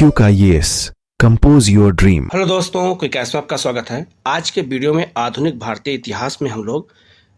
MCQ का yes compose your dream. Hello दोस्तों, quick S में आपका स्वागत है। आज के वीडियो में आधुनिक भारतीय इतिहास में हम लोग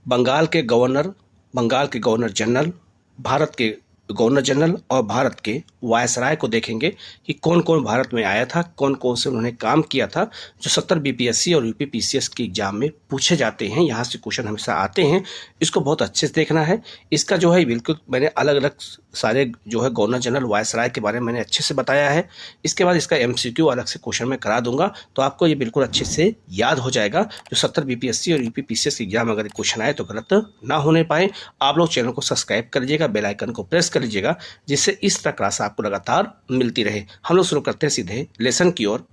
बंगाल के गवर्नर जनरल, भारत के गवर्नर जनरल और भारत के वायसराय को देखेंगे कि कौन कौन भारत में आया था, कौन कौन से उन्होंने काम किया था, जो 70 BPSC और UPPCS के एग्जाम में पूछे जाते हैं। यहाँ से क्वेश्चन हमेशा आते हैं, इसको बहुत अच्छे से देखना है। इसका जो है बिल्कुल मैंने अलग अलग सारे जो है गवर्नर जनरल वायसराय के बारे में मैंने अच्छे से बताया है। इसके बाद इसका MCQ अलग से क्वेश्चन में करा दूंगा, तो आपको ये बिल्कुल अच्छे से याद हो जाएगा। जो 70 BPSC और UPPCS एग्जाम अगर क्वेश्चन आए तो गलत ना होने पाए। आप लोग चैनल को सब्सक्राइब कर लीजिएगा, बेल आइकन को प्रेस कर लीजिएगा, जिससे इस तरह क्लास आपको लगातार मिलती रहे। हम लोग शुरू करते हैं सीधे लेसन की ओर।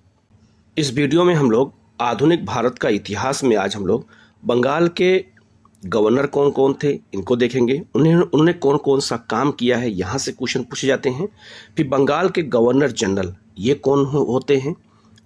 इस वीडियो में हम लोग आधुनिक भारत का इतिहास में आज हम लोग बंगाल के गवर्नर कौन कौन थे इनको देखेंगे। उन्होंने कौन कौन सा काम किया है, यहाँ से क्वेश्चन पूछे जाते हैं। फिर बंगाल के गवर्नर जनरल ये कौन होते हैं,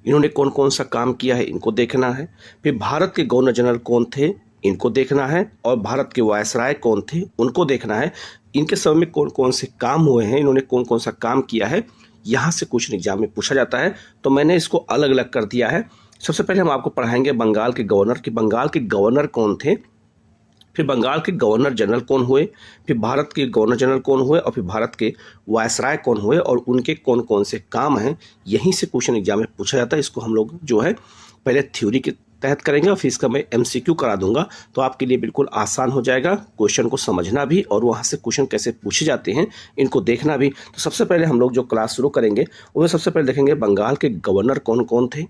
इन्होंने कौन कौन सा काम किया है इनको देखना है। फिर भारत के गवर्नर जनरल कौन थे इनको देखना है, और भारत के वायसराय कौन थे उनको देखना है। इनके समय में कौन कौन से काम हुए हैं, इन्होंने कौन कौन सा काम किया है, यहाँ से क्वेश्चन एग्जाम में पूछा जाता है। तो मैंने इसको अलग अलग कर दिया है। सबसे पहले हम आपको पढ़ाएंगे बंगाल के गवर्नर कि बंगाल के गवर्नर कौन थे, फिर बंगाल के गवर्नर जनरल कौन हुए, फिर भारत के गवर्नर जनरल कौन हुए, और फिर भारत के वायसराय कौन हुए और उनके कौन कौन से काम हैं। यहीं से क्वेश्चन एग्जाम में पूछा जाता है। इसको हम लोग जो है पहले थ्योरी के तहत करेंगे और फिर इसका मैं MCQ करा दूंगा, तो आपके लिए बिल्कुल आसान हो जाएगा क्वेश्चन को समझना भी और वहाँ से क्वेश्चन कैसे पूछे जाते हैं इनको देखना भी। तो सबसे पहले हम लोग जो क्लास शुरू करेंगे उसमें सबसे पहले देखेंगे बंगाल के गवर्नर कौन कौन थे,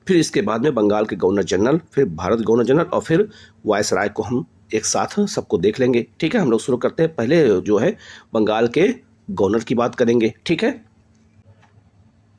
फिर इसके बाद में बंगाल के गवर्नर जनरल, फिर भारत गवर्नर जनरल और फिर वायसराय को हम एक साथ सबको देख लेंगे। ठीक है, हम लोग शुरू करते हैं। पहले जो है बंगाल के गवर्नर की बात करेंगे। ठीक है,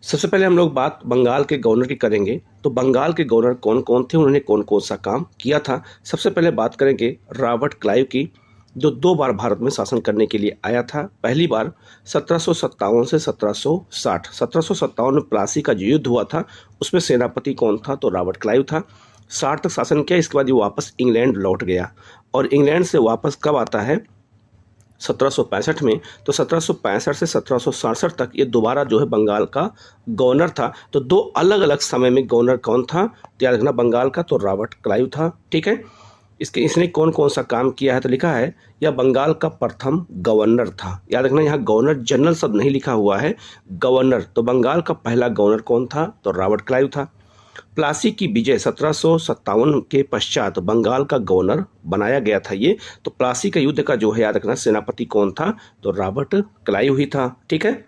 सबसे पहले हम लोग बात बंगाल के गवर्नर की करेंगे। तो बंगाल के गवर्नर कौन कौन थे, उन्होंने कौन कौन सा काम किया था। सबसे पहले बात करेंगे रॉबर्ट क्लाइव की, जो 2 बार भारत में शासन करने के लिए आया था। पहली बार 1757 से 1760। 1757 में प्लासी का जो युद्ध हुआ था उसमें सेनापति कौन था, तो रॉबर्ट क्लाइव था। 60 तक शासन किया। इसके बाद ये वापस इंग्लैंड लौट गया, और इंग्लैंड से वापस कब आता है 1765 में। तो 1765 से 1767 तक ये दोबारा जो है बंगाल का गवर्नर था। तो 2 अलग अलग समय में गवर्नर कौन था, तो याद रखना बंगाल का तो रॉबर्ट क्लाइव था। ठीक है, इसने कौन कौन सा काम किया है, तो लिखा है यह बंगाल का प्रथम गवर्नर था। याद रखना यहाँ गवर्नर जनरल शब्द नहीं लिखा हुआ है, गवर्नर। तो बंगाल का पहला गवर्नर कौन था, तो रॉबर्ट क्लाइव था। प्लासी की विजय 1757 के पश्चात बंगाल का गवर्नर बनाया गया था ये। तो प्लासी का युद्ध का जो है याद रखना सेनापति कौन था, तो रॉबर्ट क्लाइव ही था। ठीक है,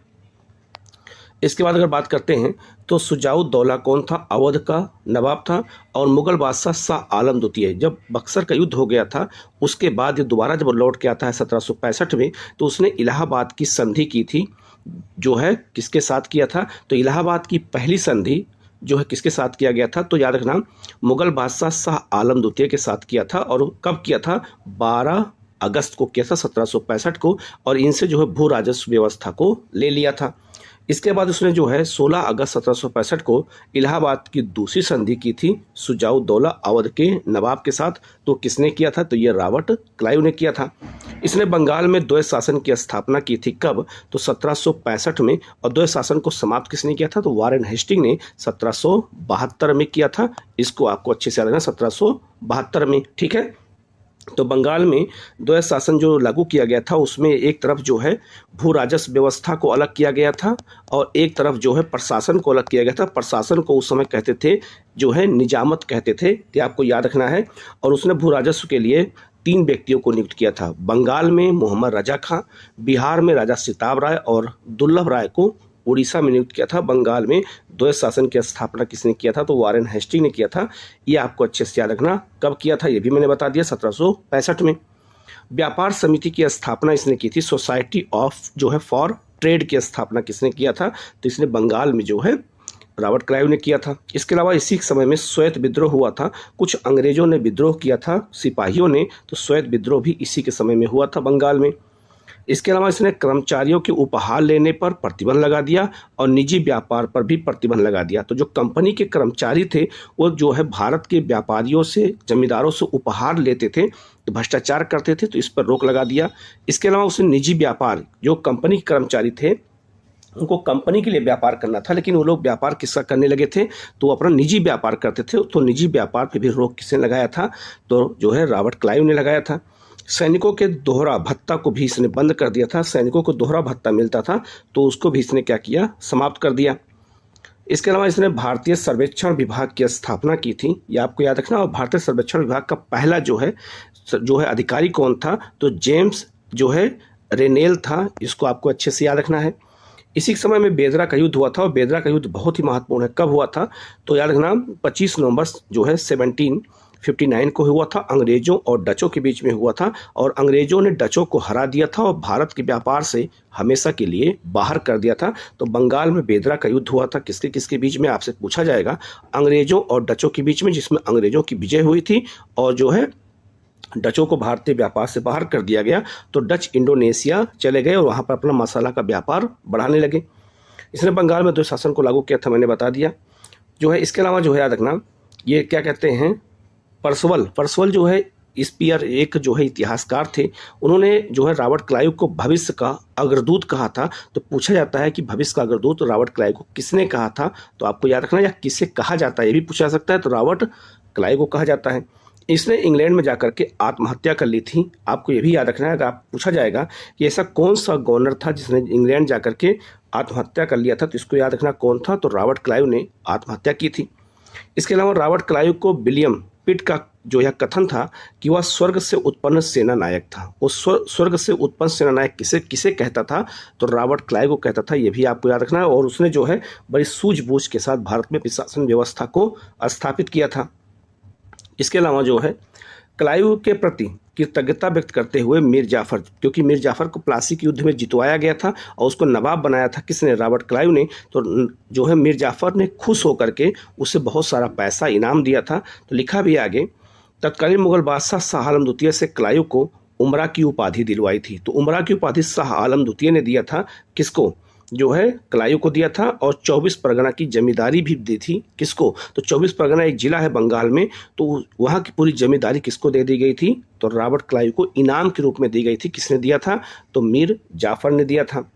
इसके बाद अगर बात करते हैं तो शुजाउद्दौला कौन था, अवध का नवाब था। और मुगल बादशाह शाह आलम द्वितीय, जब बक्सर का युद्ध हो गया था उसके बाद ये दोबारा जब लौट के आता है 1765 में, तो उसने इलाहाबाद की संधि की थी। जो है किसके साथ किया था, तो इलाहाबाद की पहली संधि जो है किसके साथ किया गया था, तो याद रखना मुगल बादशाह शाह आलम द्वितीय के साथ किया था। और कब किया था, 12 अगस्त को किया था 1765 को, और इनसे जो है भू राजस्व व्यवस्था को ले लिया था। इसके बाद उसने जो है 16 अगस्त 1765 को इलाहाबाद की दूसरी संधि की थी शुजाउद्दौला अवध के नवाब के साथ। तो किसने किया था, तो ये रॉबर्ट क्लाइव ने किया था। इसने बंगाल में द्वैत शासन की स्थापना की थी। कब, तो 1765 में। और द्वैत शासन को समाप्त किसने किया था, तो वारेन हेस्टिंग ने 1772 में किया था। इसको आपको अच्छे से याद रखना 1772 में। ठीक है, तो बंगाल में द्वैत शासन जो लागू किया गया था उसमें एक तरफ जो है भू राजस्व व्यवस्था को अलग किया गया था और एक तरफ जो है प्रशासन को अलग किया गया था। प्रशासन को उस समय कहते थे जो है निजामत कहते थे, ये आपको याद रखना है। और उसने भू राजस्व के लिए 3 व्यक्तियों को नियुक्त किया था। बंगाल में मोहम्मद रजा खां, बिहार में राजा सिताब राय और दुर्लभ राय को उड़ीसा में नियुक्त किया था। बंगाल में द्वैत शासन की स्थापना किसने किया था, तो वारेन हेस्टिंग ने किया था। ये आपको अच्छे से याद रखना। कब किया था ये भी मैंने बता दिया, 1765 में। व्यापार समिति की स्थापना इसने की थी। सोसाइटी ऑफ जो है फॉर ट्रेड की स्थापना किसने किया था, तो इसने बंगाल में जो है रॉबर्ट क्लाइव ने किया था। इसके अलावा इसी समय में श्वेत विद्रोह हुआ था। कुछ अंग्रेजों ने विद्रोह किया था सिपाहियों ने, तो श्वेत विद्रोह भी इसी के समय में हुआ था बंगाल में। इसके अलावा इसने कर्मचारियों के उपहार लेने पर प्रतिबंध लगा दिया और निजी व्यापार पर भी प्रतिबंध लगा दिया। तो जो कंपनी के कर्मचारी थे वो जो है भारत के व्यापारियों से, जमींदारों से उपहार लेते थे, तो भ्रष्टाचार करते थे, तो इस पर रोक लगा दिया। इसके अलावा उसने निजी व्यापार, जो कंपनी के कर्मचारी थे उनको कंपनी के लिए व्यापार करना था, लेकिन वो लोग व्यापार किसका करने लगे थे, तो वो अपना निजी व्यापार करते थे। तो निजी व्यापार पे भी रोक किसने लगाया था, तो जो है रॉबर्ट क्लाइव ने लगाया था। सैनिकों के दोहरा भत्ता को भी इसने बंद कर दिया था। सैनिकों को दोहरा भत्ता मिलता था तो उसको भी इसने क्या किया, समाप्त कर दिया। इसके अलावा इसने भारतीय सर्वेक्षण विभाग की स्थापना की थी, ये आपको याद रखना। और भारतीय सर्वेक्षण विभाग का पहला जो है अधिकारी कौन था, तो जेम्स जो है रेनेल था। इसको आपको अच्छे से याद रखना है। इसी समय में बेदरा का युद्ध हुआ था, और बेदरा का युद्ध बहुत ही महत्वपूर्ण है। कब हुआ था, तो याद रखना 25 नवंबर जो है 1759 को हुआ था। अंग्रेजों और डचों के बीच में हुआ था, और अंग्रेजों ने डचों को हरा दिया था और भारत के व्यापार से हमेशा के लिए बाहर कर दिया था। तो बंगाल में बेदरा का युद्ध हुआ था। किसके किसके बीच में, आपसे पूछा जाएगा। अंग्रेजों और डचों के बीच में, जिसमें अंग्रेजों की विजय हुई थी और जो है डचों को भारतीय व्यापार से बाहर कर दिया गया। तो डच इंडोनेशिया चले गए और वहाँ पर अपना मसाला का व्यापार बढ़ाने लगे। इसने बंगाल में 2 शासन को लागू किया था, मैंने बता दिया जो है। इसके अलावा जो है याद रखना, ये क्या कहते हैं, परसवल जो है स्पीयर एक जो है इतिहासकार थे। उन्होंने जो है रॉबर्ट क्लाइव को भविष्य का अग्रदूत कहा था। तो पूछा जाता है कि भविष्य का अग्रदूत रॉबर्ट क्लाइव को किसने कहा था, तो आपको याद रखना, या किसे कहा जाता है ये भी पूछा जा सकता है। तो रॉबर्ट क्लाइव को कहा जाता है। इसने इंग्लैंड में जाकर के आत्महत्या कर ली थी। आपको ये भी याद रखना है, अगर आप पूछा जाएगा कि ऐसा कौन सा गवर्नर था जिसने इंग्लैंड जाकर के आत्महत्या कर लिया था, तो इसको याद रखना कौन था, तो रॉबर्ट क्लाइव ने आत्महत्या की थी। इसके अलावा रॉबर्ट क्लाइव को विलियम पिट का जो यह कथन था कि वह स्वर्ग से उत्पन्न सेना नायक था। वो स्वर्ग से उत्पन्न सेना नायक किसे किसे कहता था, तो रॉबर्ट क्लाइव को कहता था। ये भी आपको याद रखना है। और उसने जो है बड़ी सूझबूझ के साथ भारत में प्रशासन व्यवस्था को स्थापित किया था। इसके अलावा जो है क्लाइव के प्रति कृतज्ञता व्यक्त करते हुए मीर जाफर, क्योंकि मीर जाफर को प्लासी के युद्ध में जितवाया गया था और उसको नवाब बनाया था किसने, रॉबर्ट क्लाइव ने। तो जो है मीर जाफर ने खुश होकर के उसे बहुत सारा पैसा इनाम दिया था। तो लिखा भी आगे, तत्कालीन मुगल बादशाह शाह आलम द्वितीय से क्लाइव को उमरा की उपाधि दिलवाई थी। तो उमरा की उपाधि शाह आलम द्वितीय ने दिया था किसको, जो है क्लाइव को दिया था। और 24 परगना की जमींदारी भी दी थी किसको, तो 24 परगना एक जिला है बंगाल में, तो वहाँ की पूरी जमींदारी किसको दे दी गई थी, तो रॉबर्ट क्लाइव को इनाम के रूप में दी गई थी। किसने दिया था, तो मीर जाफर ने दिया था।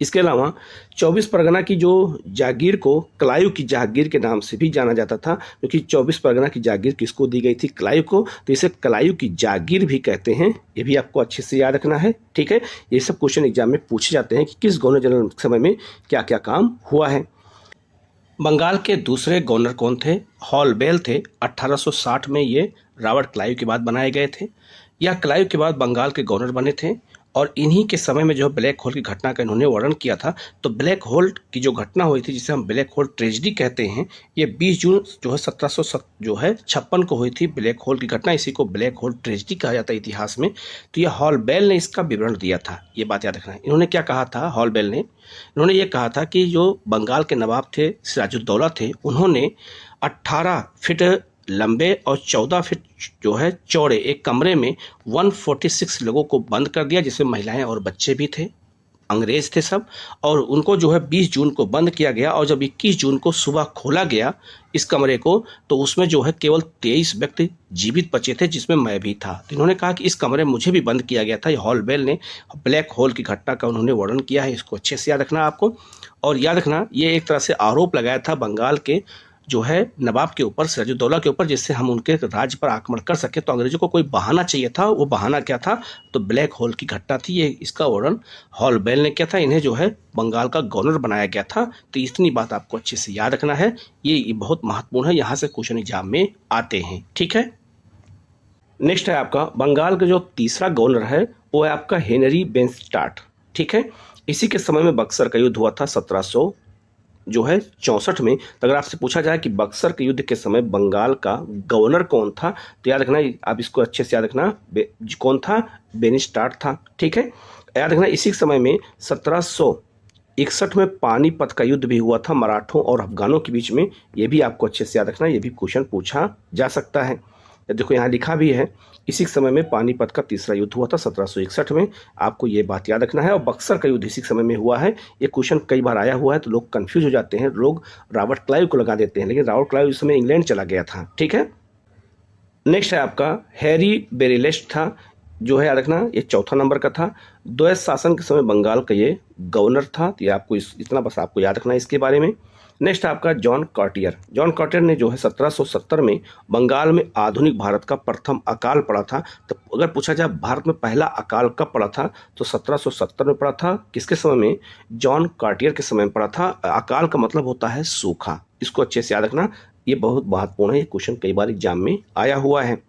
इसके अलावा 24 परगना की जो जागीर को क्लाइव की जागीर के नाम से भी जाना जाता था, क्योंकि 24 परगना की जागीर किसको दी गई थी, क्लाइव को। तो इसे क्लाइव की जागीर भी कहते हैं। ये भी आपको अच्छे से याद रखना है, ठीक है। ये सब क्वेश्चन एग्जाम में पूछे जाते हैं कि किस गवर्नर जनरल समय में क्या क्या काम हुआ है। बंगाल के दूसरे गवर्नर कौन थे, हॉलबेल थे। 1860 में ये रॉबर्ट क्लाइव के बाद बनाए गए थे। यह क्लाइव के बाद बंगाल के गवर्नर बने थे। और इन्हीं के समय में जो ब्लैक होल की घटना का इन्होंने वर्णन किया था। तो ब्लैक होल की जो घटना हुई थी, जिसे हम ब्लैक होल ट्रेजेडी कहते हैं, ये 20 जून जो है 1756 को हुई थी ब्लैक होल की घटना। इसी को ब्लैक होल ट्रेजेडी कहा जाता है इतिहास में। तो ये हॉलबेल ने इसका विवरण दिया था, ये बात याद रखना है। इन्होंने क्या कहा था, हॉलबेल ने, इन्होंने ये कहा था कि जो बंगाल के नवाब थे सिराजुद्दौला थे, उन्होंने 18 फीट लंबे और 14 फीट जो है चौड़े एक कमरे में 146 लोगों को बंद कर दिया, जिसमें महिलाएं और बच्चे भी थे, अंग्रेज थे सब। और उनको जो है 20 जून को बंद किया गया। और जब 21 जून को सुबह खोला गया इस कमरे को, तो उसमें जो है केवल 23 व्यक्ति जीवित बचे थे, जिसमें मैं भी था। तो इन्होंने कहा कि इस कमरे में मुझे भी बंद किया गया था। ये हॉलबेल ने ब्लैक होल की घटना का उन्होंने वर्णन किया है। इसको अच्छे से याद रखना आपको। और याद रखना, ये एक तरह से आरोप लगाया था बंगाल के जो है नवाब के ऊपर, सिराजुद्दौला के ऊपर, जिससे हम उनके राज्य पर आक्रमण कर सके। तो अंग्रेजों को कोई बहाना चाहिए था। वो बहाना क्या था, तो ब्लैक होल की घटना थी। ये इसका वर्णन हॉलबेल ने किया था। इन्हें जो है बंगाल का गवर्नर बनाया गया था। तो इतनी बात आपको अच्छे से याद रखना है। ये बहुत महत्वपूर्ण है, यहाँ से क्वेश्चन एग्जाम में आते हैं, ठीक है। नेक्स्ट है आपका बंगाल का जो तीसरा गवर्नर है, वो है आपका हेनरी बेनस्टार्ट, ठीक है। इसी के समय में बक्सर का युद्ध हुआ था 1764 में। तो अगर आपसे पूछा जाए कि बक्सर के युद्ध के समय बंगाल का गवर्नर कौन था, तो याद रखना, आप इसको अच्छे से याद रखना, कौन था, बेनस्टार्ट था, ठीक है। याद रखना, इसी समय में 1761 में पानीपत का युद्ध भी हुआ था मराठों और अफगानों के बीच में। ये भी आपको अच्छे से याद रखना, ये भी क्वेश्चन पूछा जा सकता है। देखो यहाँ लिखा भी है, इसी समय में पानीपत का तीसरा युद्ध हुआ था 1761 में। आपको ये बात याद रखना है। और बक्सर का युद्ध इसी समय में हुआ है। ये क्वेश्चन कई बार आया हुआ है, तो लोग कंफ्यूज हो जाते हैं, लोग रॉबर्ट क्लाइव को लगा देते हैं, लेकिन रॉबर्ट क्लाइव इस समय इंग्लैंड चला गया था, ठीक है। नेक्स्ट है आपका हैरी बेरेलेस्ट था। जो है याद रखना ये चौथा नंबर का था। द्वैत शासन के समय बंगाल का ये गवर्नर था। तो ये आपको इतना बस आपको याद रखना है इसके बारे में। नेक्स्ट आपका जॉन कार्टियर। जॉन कार्टियर ने जो है 1770 में बंगाल में आधुनिक भारत का प्रथम अकाल पड़ा था। तो अगर पूछा जाए भारत में पहला अकाल कब पड़ा था तो 1770 में पड़ा था। किसके समय में? जॉन कार्टियर के समय में पड़ा था। अकाल का मतलब होता है सूखा, इसको अच्छे से याद रखना, ये बहुत महत्वपूर्ण है, ये क्वेश्चन कई बार एग्जाम में आया हुआ है।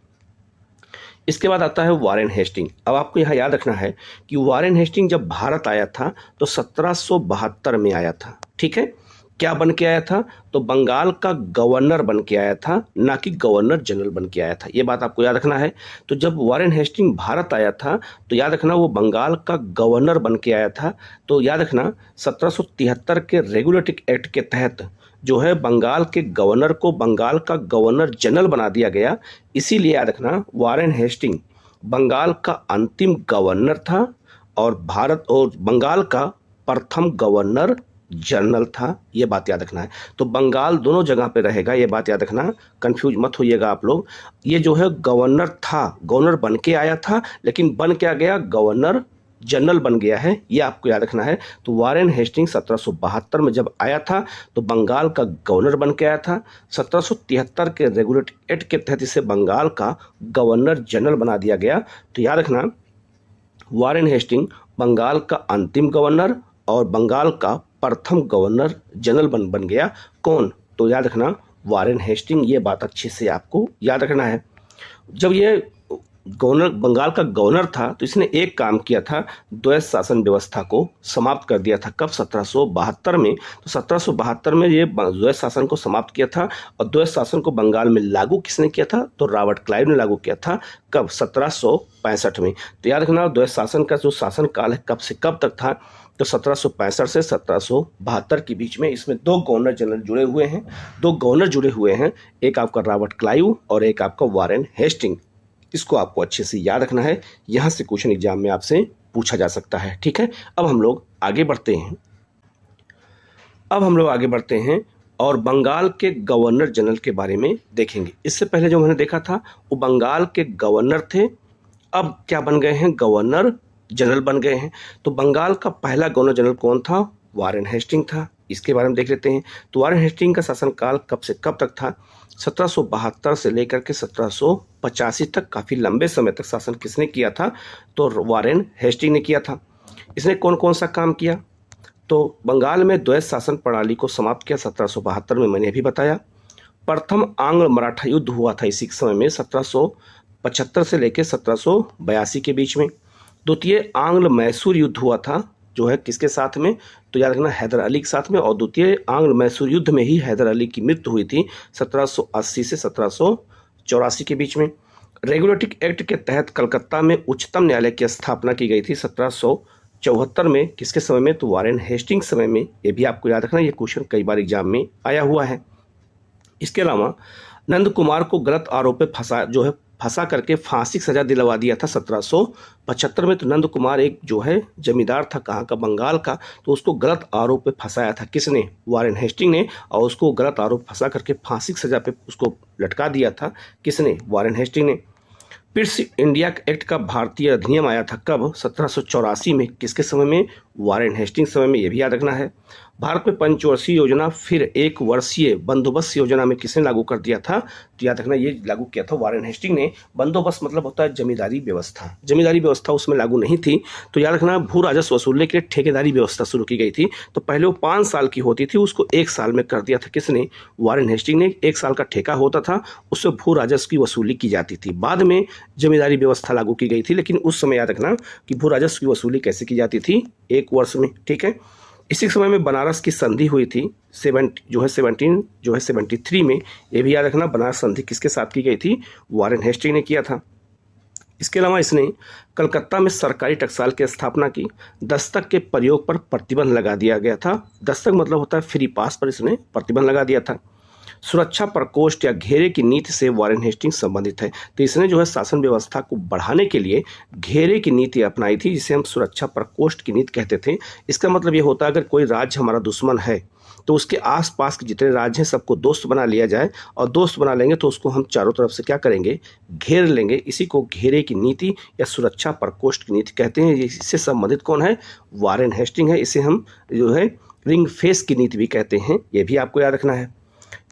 इसके बाद आता है वारेन हेस्टिंग। अब आपको यहाँ याद रखना है कि वारेन हेस्टिंग जब भारत आया था तो 1772 में आया था। ठीक है, क्या बन के आया था? तो बंगाल का गवर्नर बन के आया था, ना कि गवर्नर जनरल बन के आया था। ये बात आपको याद रखना है। तो जब वारेन हेस्टिंग भारत आया था तो याद रखना वो बंगाल का गवर्नर बन के आया था। तो याद रखना 1773 के रेगुलेटिंग एक्ट के तहत जो है बंगाल के गवर्नर को बंगाल का गवर्नर जनरल बना दिया गया। इसीलिए याद रखना वारेन हेस्टिंग बंगाल का अंतिम गवर्नर था और भारत और बंगाल का प्रथम गवर्नर जनरल था। ये बात याद रखना है। तो बंगाल दोनों जगह पे रहेगा, ये बात याद रखना, कंफ्यूज मत होइएगा आप लोग। ये जो है गवर्नर था, गवर्नर बन के आया था, लेकिन बन क्या गया? गवर्नर जनरल बन गया है, ये आपको याद रखना है। तो वारेन हेस्टिंग 1772 में जब आया था तो बंगाल का गवर्नर बन के आया था। 1773 के रेगुलेटिंग एक्ट के तहत इसे बंगाल का गवर्नर जनरल बना दिया गया। तो याद रखना वारेन हेस्टिंग बंगाल का अंतिम गवर्नर और बंगाल का प्रथम गवर्नर जनरल बन गया। कौन? तो याद रखना वारेन हेस्टिंग। ये बात अच्छे से आपको याद रखना है। जब ये गवर्नर बंगाल का गवर्नर था तो इसने एक काम किया था, द्वैत शासन व्यवस्था को समाप्त कर दिया था। कब? 1772 में। तो 1772 में ये द्वैत शासन को समाप्त किया था। और द्वैत शासन को बंगाल में लागू किसने किया था? तो रॉबर्ट क्लाइव ने लागू किया था। कब? 1765 में। तो याद रखना द्वैत शासन का जो शासन काल है कब से कब तक था? तो 1765 से 1772 के बीच में। इसमें दो गवर्नर जनरल जुड़े हुए हैं, दो गवर्नर जुड़े हुए हैं, एक आपका रॉबर्ट क्लाइव और एक आपका वारेन हेस्टिंग। इसको आपको अच्छे से याद रखना है, यहाँ से क्वेश्चन एग्जाम में आपसे पूछा जा सकता है। ठीक है, अब हम लोग आगे बढ़ते हैं और बंगाल के गवर्नर जनरल के बारे में देखेंगे। इससे पहले जो मैंने देखा था वो बंगाल के गवर्नर थे, अब क्या बन गए हैं? गवर्नर जनरल बन गए हैं। तो बंगाल का पहला गवर्नर जनरल कौन था? वारेन हेस्टिंग था। इसके बारे में देख लेते हैं। तो वारेन हेस्टिंग का शासनकाल कब से कब तक था? 1772 से लेकर के 1785 तक, काफ़ी लंबे समय तक शासन किसने किया था? तो वारेन हेस्टिंग ने किया था। इसने कौन कौन सा काम किया? तो बंगाल में द्वैत शासन प्रणाली को समाप्त किया 1772 में, मैंने अभी बताया। प्रथम आंग्ल मराठा युद्ध हुआ था इसी समय में 1775 से लेकर 1782 के बीच में। द्वितीय आंग्ल मैसूर युद्ध हुआ था, जो है किसके साथ में? तो याद रखना हैदर अली के साथ में। और द्वितीय आंग्ल मैसूर युद्ध में ही हैदर अली की मृत्यु हुई थी 1780 से 1784 के बीच में। रेगुलेटिंग एक्ट के तहत कलकत्ता में उच्चतम न्यायालय की स्थापना की गई थी 1774 में। किसके समय में? तो वारेन हेस्टिंग समय में। ये भी आपको याद रखना, ये क्वेश्चन कई बार एग्जाम में आया हुआ है। इसके अलावा नंद कुमार को गलत आरोप पे फंसा करके फांसी की सजा दिलवा दिया था 1775 में। तो नंद कुमार एक जो है जमींदार था, कहाँ का? बंगाल का। तो उसको गलत आरोप पे फंसाया था किसने? वारेन हेस्टिंग ने। और उसको गलत आरोप फंसा करके फांसी की सजा पे उसको लटका दिया था किसने? वारेन हेस्टिंग ने। पिट्स इंडिया एक्ट का भारतीय अधिनियम आया था कब? 1784 में। किसके समय में? वारेन हेस्टिंग समय में। ये भी याद रखना है। भारत में पंचवर्षीय योजना फिर एक वर्षीय बंदोबस्त योजना में किसने लागू कर दिया था? तो याद रखना ये लागू किया था वारेन हेस्टिंग ने। बंदोबस्त मतलब होता है जमींदारी व्यवस्था, जमींदारी व्यवस्था उसमें लागू नहीं थी। तो याद रखना भू राजस्व वसूलने के लिए ठेकेदारी व्यवस्था शुरू की गई थी। तो पहले वो 5 साल की होती थी, उसको 1 साल में कर दिया था किसने? वारेन हेस्टिंग ने। 1 साल का ठेका होता था, उससे भू राजस्व की वसूली की जाती थी। बाद में जमींदारी व्यवस्था लागू की गई थी, लेकिन उस समय याद रखना कि भू राजस्व की वसूली कैसे की जाती थी? 1 वर्ष में। ठीक है, इसी समय में बनारस की संधि हुई थी 1773 में। ये भी याद रखना बनारस संधि किसके साथ की गई थी? वारेन हेस्टिंग ने किया था। इसके अलावा इसने कलकत्ता में सरकारी टकसाल की स्थापना की। दस्तक के प्रयोग पर प्रतिबंध लगा दिया गया था। दस्तक मतलब होता है फ्री पास पर इसने प्रतिबंध लगा दिया था। सुरक्षा प्रकोष्ठ या घेरे की नीति से वारेन हेस्टिंग संबंधित है। तो इसने जो है शासन व्यवस्था को बढ़ाने के लिए घेरे की नीति अपनाई थी, जिसे हम सुरक्षा प्रकोष्ठ की नीति कहते थे। इसका मतलब ये होता है अगर कोई राज्य हमारा दुश्मन है तो उसके आसपास के जितने राज्य हैं सबको दोस्त बना लिया जाए, और दोस्त बना लेंगे तो उसको हम चारों तरफ से क्या करेंगे, घेर लेंगे। इसी को घेरे की नीति या सुरक्षा प्रकोष्ठ की नीति कहते हैं। इससे संबंधित कौन है, वारेन हेस्टिंग है। इसे हम जो है रिंग फेस की नीति भी कहते हैं, ये भी आपको याद रखना है।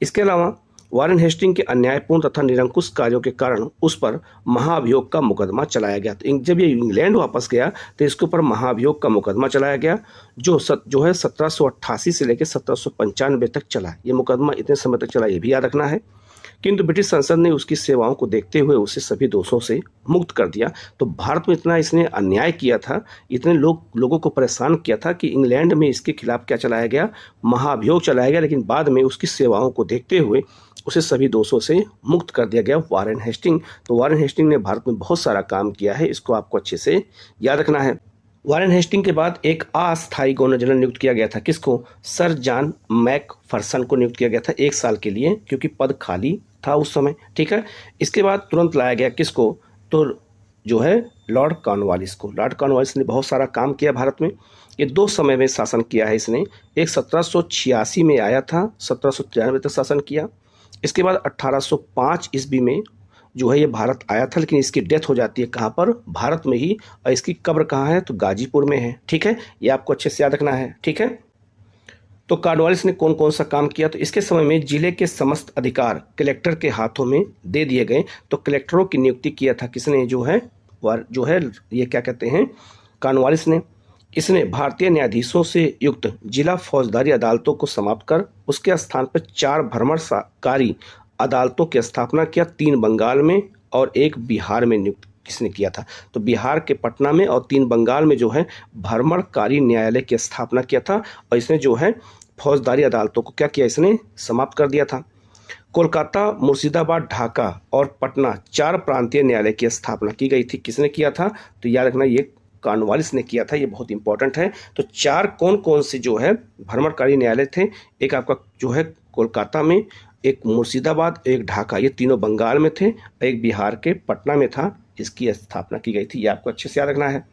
इसके अलावा वारेन हेस्टिंग के अन्यायपूर्ण तथा निरंकुश कार्यों के कारण उस पर महाभियोग का मुकदमा चलाया गया। तो जब ये इंग्लैंड वापस गया तो इसके ऊपर महाभियोग का मुकदमा चलाया गया, जो है 1788 से लेकर 1795 तक चला। ये मुकदमा इतने समय तक चला, ये भी याद रखना है। किंतु ब्रिटिश संसद ने उसकी सेवाओं को देखते हुए उसे सभी दोषों से मुक्त कर दिया। तो भारत में इतना इसने अन्याय किया था, इतने लोगों को परेशान किया था कि इंग्लैंड में इसके खिलाफ क्या चलाया गया, महाभियोग चलाया गया। लेकिन बाद में उसकी सेवाओं को देखते हुए उसे सभी दोषों से मुक्त कर दिया गया, वारेन हेस्टिंग। तो वारेन हेस्टिंग ने भारत में बहुत सारा काम किया है, इसको आपको अच्छे से याद रखना है। वारेन हेस्टिंग के बाद एक अस्थायी गवर्नर जनरल नियुक्त किया गया था। किसको, सर जॉन मैकफरसन को नियुक्त किया गया था 1 साल के लिए, क्योंकि पद खाली था उस समय। ठीक है, इसके बाद तुरंत लाया गया किसको, तो जो है लॉर्ड कॉर्नवालिस को। लॉर्ड कॉर्नवालिस ने बहुत सारा काम किया भारत में। ये 2 समय में शासन किया है इसने। एक 1786 में आया था, 1793 तक शासन किया। इसके बाद 1805 ईस्वी में जो है ये भारत आया था, लेकिन इसकी डेथ हो जाती है कहाँ पर, भारत में ही। और इसकी कब्र कहाँ है, तो गाजीपुर में है। ठीक है, ये आपको अच्छे से याद रखना है। ठीक है, तो कॉर्नवालिस ने कौन कौन सा काम किया, तो इसके समय में जिले के समस्त अधिकार कलेक्टर के हाथों में दे दिए गए। तो कलेक्टरों की नियुक्ति किया था किसने, जो है ये क्या कहते हैं, कॉर्नवालिस ने। इसने भारतीय न्यायाधीशों से युक्त जिला फौजदारी अदालतों को समाप्त कर उसके स्थान पर 4 भ्रमणकारी अदालतों की स्थापना किया, 3 बंगाल में और 1 बिहार में नियुक्त किसने किया था, तो बिहार के पटना में और 3 बंगाल में जो है भ्रमणकारी न्यायालय की स्थापना किया था। और इसने जो है फौजदारी अदालतों को क्या किया, इसने समाप्त कर दिया था। कोलकाता, मुर्शिदाबाद, ढाका और पटना 4 प्रांतीय न्यायालय की स्थापना की गई थी। किसने किया था, तो याद रखना ये कॉर्नवालिस ने किया था, ये बहुत इंपॉर्टेंट है। तो 4 कौन कौन से जो है भ्रमणकारी न्यायालय थे, एक आपका जो है कोलकाता में, एक मुर्शिदाबाद, एक ढाका, ये तीनों बंगाल में थे, एक बिहार के पटना में था। इसकी स्थापना की गई थी, ये आपको अच्छे से याद रखना है।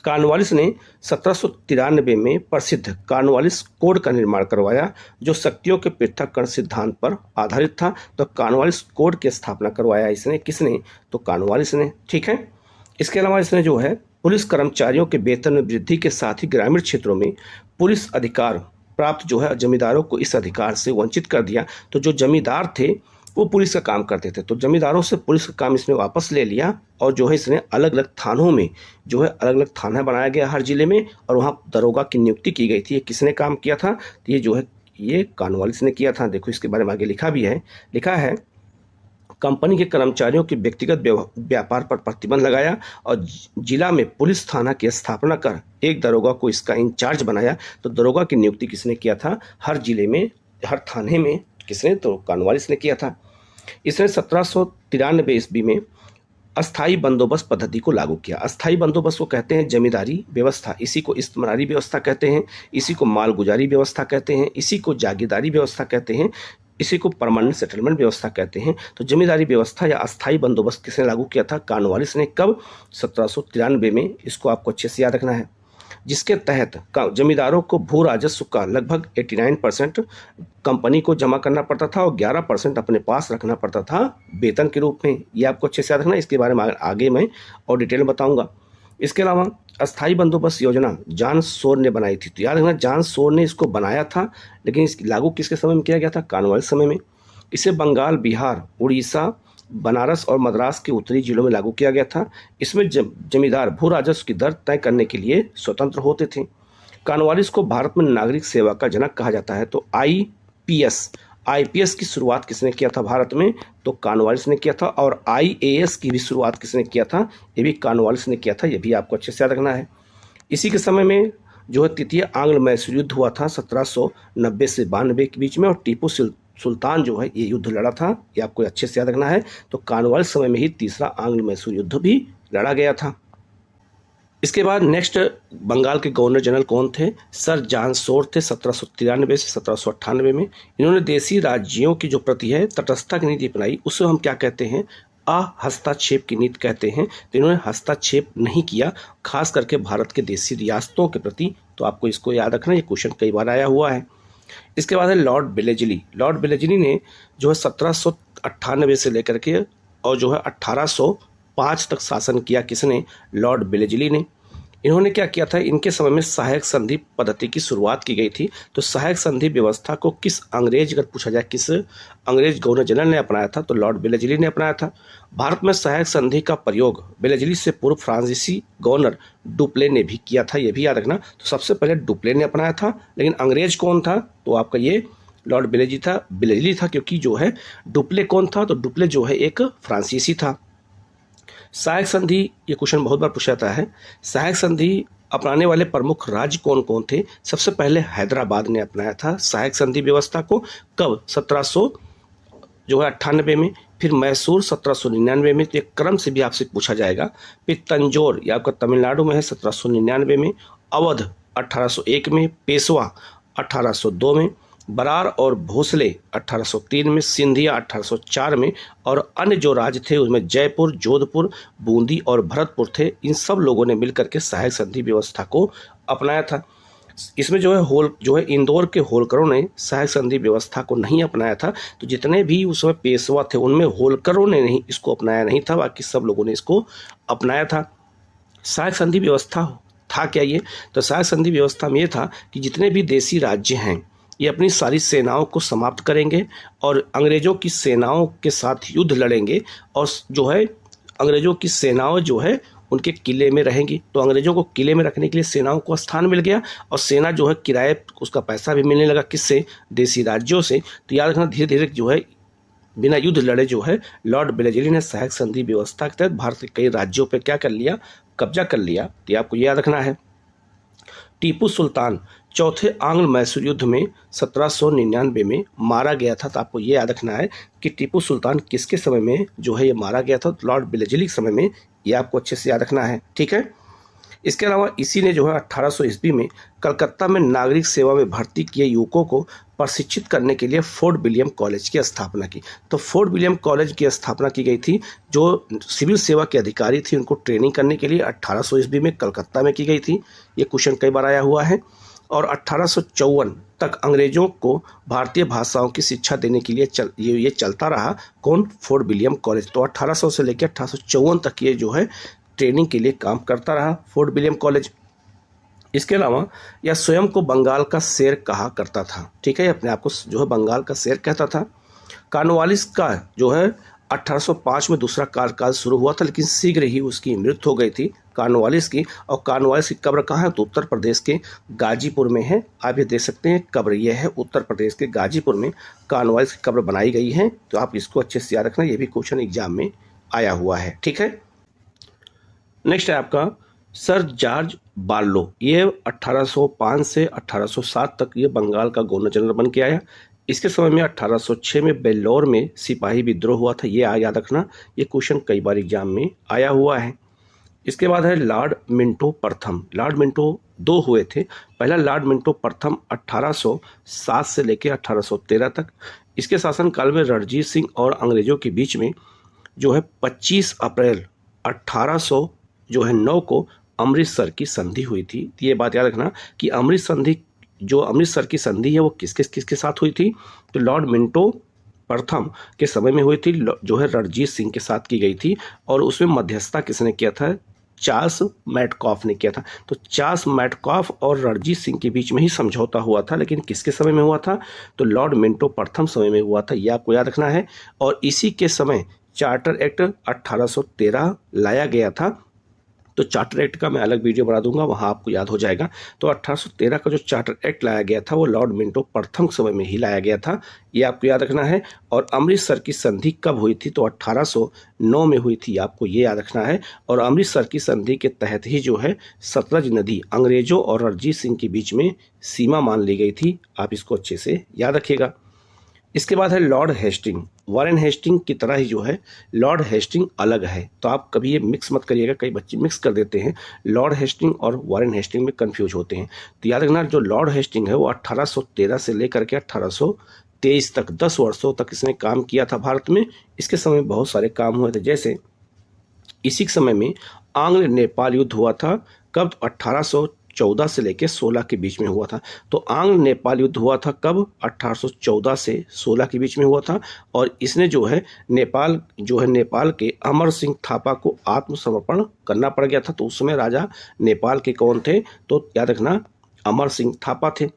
कॉर्नवालिस ने 1793 में प्रसिद्ध कॉर्नवालिस कोड का निर्माण करवाया, जो शक्तियों के पृथक्करण सिद्धांत पर आधारित था। तो कॉर्नवालिस कोड की स्थापना करवाया इसने, किसने, तो कॉर्नवालिस ने। ठीक है, इसके अलावा इसने जो है पुलिस कर्मचारियों के वेतन में वृद्धि के साथ ही ग्रामीण क्षेत्रों में पुलिस अधिकार प्राप्त जो है जमींदारों को इस अधिकार से वंचित कर दिया। तो जो जमींदार थे वो पुलिस का काम करते थे, तो जमींदारों से पुलिस का काम इसने वापस ले लिया। और जो है इसने अलग अलग थानों में जो है अलग अलग थाना बनाया गया हर जिले में, और वहाँ दरोगा की नियुक्ति की गई थी। ये किसने काम किया था, तो ये जो है ये कॉर्नवालिस ने किया था। देखो इसके बारे में आगे लिखा भी है, लिखा है कंपनी के कर्मचारियों के व्यक्तिगत व्यापार पर प्रतिबंध लगाया और जिला में पुलिस थाना की स्थापना कर एक दरोगा को इसका इंचार्ज बनाया। तो दरोगा की नियुक्ति किसने किया था, हर जिले में हर थाने में किसने, तो कॉर्नवालिस ने किया था। इसने 1793 ईस्वी में अस्थाई बंदोबस्त पद्धति को लागू किया। अस्थाई बंदोबस्त को कहते हैं जमींदारी व्यवस्था, इसी को इस्तेमारी व्यवस्था कहते हैं, इसी को मालगुजारी व्यवस्था कहते हैं, इसी को जागीरदारी व्यवस्था कहते हैं, इसी को परमानेंट सेटलमेंट व्यवस्था कहते हैं। तो जमींदारी व्यवस्था या अस्थाई बंदोबस्त किसने लागू किया था, कॉर्नवालिस ने। कब, 1793 में। इसको आपको अच्छे से याद रखना है। जिसके तहत जमींदारों को भू राजस्व का लगभग 89% कंपनी को जमा करना पड़ता था और 11% अपने पास रखना पड़ता था वेतन के रूप में। ये आपको अच्छे से याद रखना, इसके बारे में आगे मैं और डिटेल में बताऊंगा। इसके अलावा अस्थाई बंदोबस्त योजना जॉन सोर ने बनाई थी। तो याद रखना जॉन सोर ने इसको बनाया था, लेकिन इसकी लागू किसके समय में किया गया था, कॉर्नवालिस समय में। इसे बंगाल, बिहार, उड़ीसा, बनारस और मद्रास के उत्तरी जिलों में लागू किया गया था। इसमें जमींदार भू राजस्व की दर तय करने के लिए स्वतंत्र होते थे। कॉर्नवालिस को भारत में नागरिक सेवा का जनक कहा जाता है। तो आईपीएस की शुरुआत किसने किया था भारत में, तो कॉर्नवालिस ने किया था। और आईएएस की भी शुरुआत किसने किया था, ये भी कॉर्नवालिस ने किया था। ये भी आपको अच्छे से याद रखना है। इसी के समय में जो है तृतीय आंग्ल मैसूर युद्ध हुआ था 1790 से 92 के बीच में, और टीपू सुल्तान जो है ये युद्ध लड़ा था। ये आपको अच्छे से याद रखना है। तो कॉर्नवालिस समय में ही तीसरा आंग्ल मैसूर युद्ध भी लड़ा गया था। इसके बाद नेक्स्ट बंगाल के गवर्नर जनरल कौन थे, सर जॉन सोर थे। 1793 से 1798 में इन्होंने देशी राज्यों की जो प्रति है तटस्थता की नीति अपनाई। उसे हम क्या कहते हैं, हस्तक्षेप की नीति कहते हैं। तो इन्होंने हस्तक्षेप नहीं किया, खास करके भारत के देशी रियासतों के प्रति। तो आपको इसको याद रखना, ये क्वेश्चन कई बार आया हुआ है। इसके बाद है लॉर्ड वेलेस्ली। लॉर्ड वेलेस्ली ने जो है 1798 से लेकर के और जो है 1805 तक शासन किया। किसने? लॉर्ड वेलेस्ली ने। इन्होंने क्या किया था? इनके समय में सहायक संधि पद्धति की शुरुआत की गई थी। तो सहायक संधि व्यवस्था को किस अंग्रेज, अगर पूछा जाए किस अंग्रेज गवर्नर जनरल ने अपनाया था, तो लॉर्ड वेलेस्ली ने अपनाया था। भारत में सहायक संधि का प्रयोग वेलेस्ली से पूर्व फ्रांसीसी गवर्नर डुप्ले ने भी किया था, ये भी याद रखना। तो सबसे पहले डुप्ले ने अपनाया था, लेकिन अंग्रेज कौन था? तो आपका ये लॉर्ड वेलेस्ली था, क्योंकि जो है डुप्ले कौन था? तो डुप्ले जो है एक फ्रांसीसी था। सहायक संधि, ये क्वेश्चन बहुत बार पूछा जाता है। सहायक संधि अपनाने वाले प्रमुख राज्य कौन कौन थे? सबसे पहले हैदराबाद ने अपनाया था सहायक संधि व्यवस्था को। कब? 1798 में। फिर मैसूर 1799 में, तो एक क्रम से भी आपसे पूछा जाएगा। फिर तंजौर, ये आपका तमिलनाडु में है, 1799 में। अवध 1801 में। पेशवा 1802 में। बरार और भोसले 1803 में। सिंधिया 1804 में। और अन्य जो राज्य थे उसमें जयपुर, जोधपुर, बूंदी और भरतपुर थे। इन सब लोगों ने मिलकर के सहायक संधि व्यवस्था को अपनाया था। इसमें जो है इंदौर के होलकरों ने सहायक संधि व्यवस्था को नहीं अपनाया था। तो जितने भी उस समय पेशवा थे उनमें होलकरों ने नहीं इसको अपनाया नहीं था, बाकी सब लोगों ने इसको अपनाया था। सहायक संधि व्यवस्था था क्या ये? तो सहायक संधि व्यवस्था में ये था कि जितने भी देशी राज्य हैं ये अपनी सारी सेनाओं को समाप्त करेंगे और अंग्रेजों की सेनाओं के साथ युद्ध लड़ेंगे, और जो है अंग्रेजों की सेनाओं जो है उनके किले में रहेंगी। तो अंग्रेजों को किले में रखने के लिए सेनाओं को स्थान मिल गया, और सेना जो है किराए उसका पैसा भी मिलने लगा। किससे? देशी राज्यों से। तो याद रखना, धीरे धीरे जो है बिना युद्ध लड़े जो है लॉर्ड वेलेस्ली ने सहायक संधि व्यवस्था के तहत भारत के कई राज्यों पर क्या कर लिया? कब्जा कर लिया। तो ये आपको याद रखना है। टीपू सुल्तान चौथे आंग्ल मैसूर युद्ध में 1799 में मारा गया था। तो आपको ये याद रखना है कि टीपू सुल्तान किसके समय में जो है ये मारा गया था? तो लॉर्ड वेलेस्ली के समय में। ये आपको अच्छे से याद रखना है, ठीक है। इसके अलावा इसी ने जो है 1800 ईस्वी में कलकत्ता में नागरिक सेवा में भर्ती किए युवकों को प्रशिक्षित करने के लिए फोर्ट विलियम कॉलेज की स्थापना की। तो फोर्ट विलियम कॉलेज की स्थापना की गई थी। जो सिविल सेवा के अधिकारी थे उनको ट्रेनिंग करने के लिए 1800 ईस्वी में कलकत्ता में की गई थी। ये क्वेश्चन कई बार आया हुआ है। और 1854 तक अंग्रेजों को भारतीय भाषाओं की शिक्षा देने के लिए ये चलता रहा। कौन? Fort William college. तो 1800 से लेकर 1854 तक ये जो है ट्रेनिंग के लिए काम करता रहा फोर्ट विलियम कॉलेज। इसके अलावा यह स्वयं को बंगाल का शेर कहा करता था, ठीक है, अपने आप को जो है बंगाल का शेर कहता था। कॉर्नवालिस का जो है 1805 में दूसरा कार्यकाल शुरू हुआ था, लेकिन शीघ्र ही उसकी मृत्यु हो गई थी कॉर्नवालिस की। और कॉर्नवालिस की कब्र कहाँ है? तो उत्तर प्रदेश के गाजीपुर में है। आप ये देख सकते हैं कब्र ये है, उत्तर प्रदेश के गाजीपुर में कॉर्नवालिस की कब्र बनाई गई है। तो आप इसको अच्छे से याद रखना, ये भी क्वेश्चन एग्जाम में आया हुआ है, ठीक है। नेक्स्ट है आपका सर जॉर्ज बार्लो। ये 1805 से 1807 तक ये बंगाल का गवर्नर जनरल बन के आया। इसके समय में 1806 में बेल्लौर में सिपाही विद्रोह हुआ था। ये याद रखना, ये क्वेश्चन कई बार एग्जाम में आया हुआ है। इसके बाद है लॉर्ड मिंटो प्रथम। लॉर्ड मिंटो दो हुए थे। पहला लॉर्ड मिंटो प्रथम 1807 से लेकर 1813 तक। इसके शासनकाल में रणजीत सिंह और अंग्रेजों के बीच में जो है 25 अप्रैल 1809 को अमृतसर की संधि हुई थी। तो ये बात याद रखना कि अमृतसर की संधि है वो किसके साथ हुई थी? तो लॉर्ड मिंटो प्रथम के समय में हुई थी, जो है रणजीत सिंह के साथ की गई थी। और उसमें मध्यस्थता किसने किया था? चार्ल्स मैटकॉफ ने किया था। तो चार्ल्स मैटकॉफ और रणजीत सिंह के बीच में ही समझौता हुआ था, लेकिन किसके समय में हुआ था? तो लॉर्ड मिंटो प्रथम समय में हुआ था। यह आपको याद रखना है। और इसी के समय चार्टर एक्ट 1813 लाया गया था। तो चार्टर एक्ट का मैं अलग वीडियो बना दूंगा, वहां आपको याद हो जाएगा। तो 1813 का जो चार्टर एक्ट लाया गया था वो लॉर्ड मिंटो प्रथम समय में ही लाया गया था। ये आपको याद रखना है। और अमृतसर की संधि कब हुई थी? तो 1809 में हुई थी, आपको ये याद रखना है। और अमृतसर की संधि के तहत ही जो है सतलज नदी अंग्रेजों और रणजीत सिंह के बीच में सीमा मान ली गई थी। आप इसको अच्छे से याद रखिएगा। इसके बाद है लॉर्ड हेस्टिंग। वॉरेन हेस्टिंग की तरह ही जो है लॉर्ड हेस्टिंग अलग है। तो आप कभी ये मिक्स मत करिएगा, कई बच्चे मिक्स कर देते हैं, लॉर्ड हेस्टिंग और वॉरेन हेस्टिंग में कंफ्यूज होते हैं। तो याद रखना, जो लॉर्ड हेस्टिंग है वो 1813 से लेकर के 1823 तक 10 वर्षों तक इसने काम किया था भारत में। इसके समय बहुत सारे काम हुए थे, जैसे इसी समय में आंग्ल नेपाल युद्ध हुआ था। कब? 1814 से लेकर 16 के बीच में हुआ था। तो आंग्ल नेपाल युद्ध हुआ था कब? 1814 से 16 के बीच में हुआ था। और इसने जो है नेपाल के अमर सिंह थापा को आत्मसमर्पण करना पड़ गया था। तो उस समय राजा नेपाल के कौन थे? तो याद रखना, अमर सिंह थापा थे।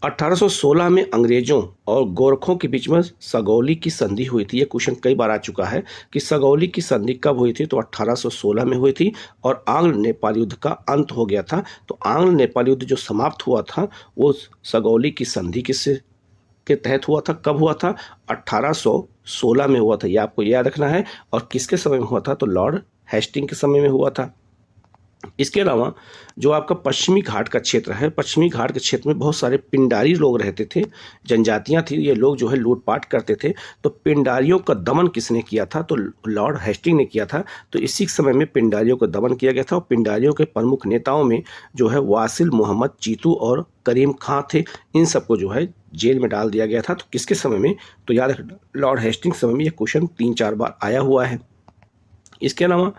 1816 में अंग्रेजों और गोरखों के बीच में सगौली की संधि हुई थी। ये क्वेश्चन कई बार आ चुका है कि सगौली की संधि कब हुई थी? तो 1816 में हुई थी और आंग्ल नेपाल युद्ध का अंत हो गया था। तो आंग्ल नेपाल युद्ध जो समाप्त हुआ था वो सगौली की संधि के तहत हुआ था। कब हुआ था? 1816 में हुआ था। ये आपको याद रखना है। और किसके समय में हुआ था? तो लॉर्ड हेस्टिंग के समय में हुआ था। इसके अलावा जो आपका पश्चिमी घाट का क्षेत्र है, पश्चिमी घाट के क्षेत्र में बहुत सारे पिंडारी लोग रहते थे, जनजातियां थी। ये लोग जो है लूटपाट करते थे। तो पिंडारियों का दमन किसने किया था? तो लॉर्ड हेस्टिंग ने किया था। तो इसी समय में पिंडारियों का दमन किया गया था। और पिंडारियों के प्रमुख नेताओं में जो है वासिल मोहम्मद चीतू और करीम खां थे। इन सबको जो है जेल में डाल दिया गया था। तो किसके समय में? तो याद रखना, लॉर्ड हेस्टिंग समय में यह क्वेश्चन 3-4 बार आया हुआ है। इसके अलावा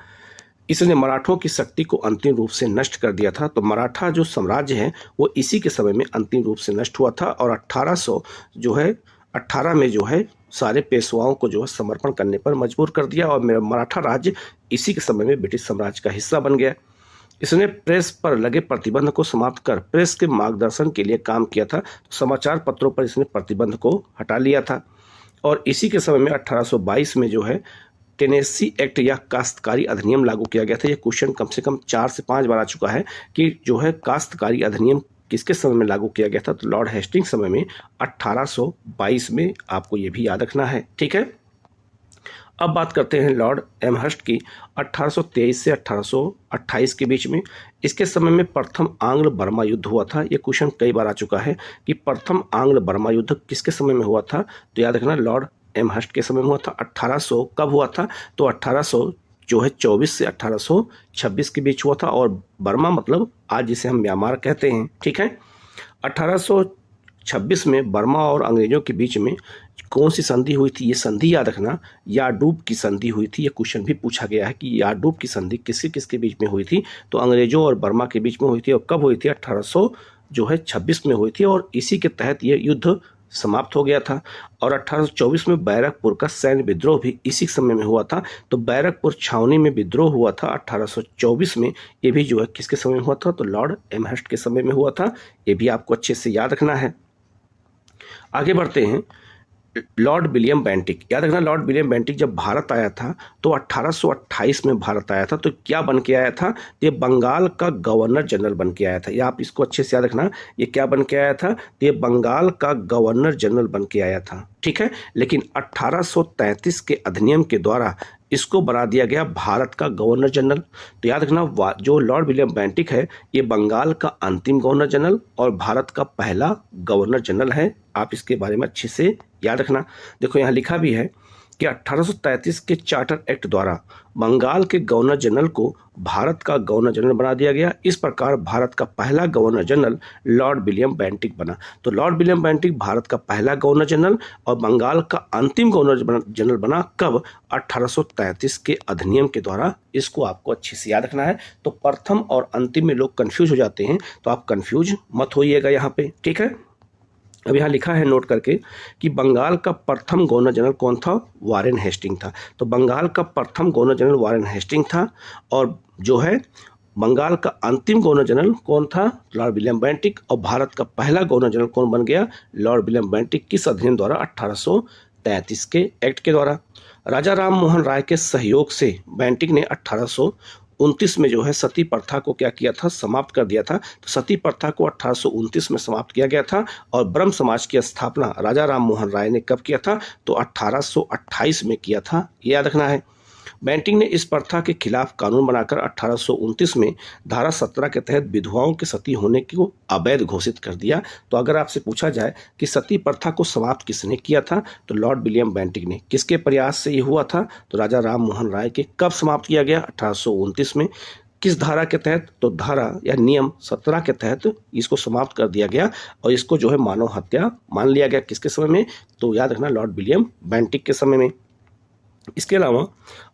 इसने मराठों की शक्ति को अंतिम रूप से नष्ट कर दिया था। तो मराठा जो साम्राज्य है वो इसी के समय में अंतिम रूप से नष्ट हुआ था। और 1818 में जो है सारे पेशवाओं को जो है समर्पण करने पर मजबूर कर दिया और मेरा मराठा राज्य इसी के समय में ब्रिटिश साम्राज्य का हिस्सा बन गया। इसने प्रेस पर लगे प्रतिबंध को समाप्त कर प्रेस के मार्गदर्शन के लिए काम किया था। तो समाचार पत्रों पर इसने प्रतिबंध को हटा लिया था। और इसी के समय में 1822 में जो है टेनेसी एक्ट या काश्तकारी अधिनियम लागू किया गया था। यह क्वेश्चन कम से कम 4 से 5 बार आ चुका है कि जो है काश्तकारी अधिनियम किसके समय में लागू किया गया था? तो लॉर्ड हेस्टिंग समय में 1822 में। आपको ये भी याद रखना है, ठीक है। अब बात करते हैं लॉर्ड एमहर्स्ट की। 1823 से 1828 के बीच में इसके समय में प्रथम आंग्ल बर्मा युद्ध हुआ था। यह क्वेश्चन कई बार आ चुका है कि प्रथम आंग्ल बर्मा युद्ध किसके समय में हुआ था? तो याद रखना, लॉर्ड एमहर्स्ट के समय में हुआ था। 1800 कब हुआ था? तो 1824 से 1826 के बीच हुआ था। और बर्मा मतलब आज जिसे हम म्यांमार कहते हैं, ठीक है। 1826 में बर्मा और अंग्रेजों के बीच में कौन सी संधि हुई थी? ये संधि याद रखना, यारडूब की संधि हुई थी। ये क्वेश्चन भी पूछा गया है कि यारडूब की संधि किसके किसके बीच में हुई थी? तो अंग्रेजों और बर्मा के बीच में हुई थी। और कब हुई थी? 1826 में हुई थी। और इसी के तहत ये युद्ध समाप्त हो गया था। और 1824 में बैरकपुर का सैन्य विद्रोह भी इसी समय में हुआ था। तो बैरकपुर छावनी में विद्रोह हुआ था 1824 में। ये भी जो है किसके समय में हुआ था? तो लॉर्ड एमहर्स्ट के समय में हुआ था। ये भी आपको अच्छे से याद रखना है। आगे बढ़ते हैं। लॉर्ड विलियम बेंटिक, याद रखना, लॉर्ड विलियम बेंटिक जब भारत आया था तो 1828 में भारत आया था। तो क्या बन के आया था? ये बंगाल का गवर्नर जनरल बन के आया था। ये आप इसको अच्छे से याद रखना, ये क्या बन के आया था? ये बंगाल का गवर्नर जनरल बन के आया था, ठीक है। लेकिन 1833 के अधिनियम के द्वारा इसको बना दिया गया भारत का गवर्नर जनरल। तो याद रखना, जो लॉर्ड विलियम बेंटिक है ये बंगाल का अंतिम गवर्नर जनरल और भारत का पहला गवर्नर जनरल है। आप इसके बारे में अच्छे से याद रखना। देखो यहाँ लिखा भी है कि 1833 के चार्टर एक्ट द्वारा बंगाल के गवर्नर जनरल को भारत का गवर्नर जनरल बना दिया गया। इस प्रकार भारत का पहला governor general Lord William Bentinck बना। तो लॉर्ड विलियम बेंटिक भारत का पहला गवर्नर जनरल और बंगाल का अंतिम गवर्नर जनरल बना। कब? 1833 के अधिनियम के द्वारा। इसको आपको अच्छे से याद रखना है। तो प्रथम और अंतिम में लोग कंफ्यूज हो जाते हैं, तो आप कंफ्यूज मत होइएगा यहाँ पे, ठीक है। अब यहाँ लिखा है नोट करके कि बंगाल का प्रथम गवर्नर जनरल कौन था? वारेन हेस्टिंग था। तो बंगाल का प्रथम गवर्नर जनरल वारेन हेस्टिंग था। और जो है बंगाल का अंतिम गवर्नर जनरल कौन था? Lord William Bentinck. और भारत का पहला गवर्नर जनरल कौन बन गया? Lord William Bentinck. किस अधिनियम द्वारा? 1833 के एक्ट के द्वारा। राजा राम मोहन राय के सहयोग से बेंटिक ने 1829 में जो है सती प्रथा को क्या किया था? समाप्त कर दिया था। तो सती प्रथा को 1829 में समाप्त किया गया था। और ब्रह्म समाज की स्थापना राजा राम मोहन राय ने कब किया था? तो 1828 में किया था। ये याद रखना है। बेंटिक ने इस प्रथा के खिलाफ कानून बनाकर 1829 में धारा 17 के तहत विधवाओं के सती होने को अवैध घोषित कर दिया। तो अगर आपसे पूछा जाए कि सती प्रथा को समाप्त किसने किया था? तो लॉर्ड विलियम बेंटिक ने। किसके प्रयास से ये हुआ था? तो राजा राम मोहन राय के। कब समाप्त किया गया? 1829 में। किस धारा के तहत? तो धारा या नियम 17 के तहत इसको समाप्त कर दिया गया। और इसको जो है मानव हत्या मान लिया गया। किसके समय में? तो याद रखना, लॉर्ड विलियम बेंटिक के समय में। इसके अलावा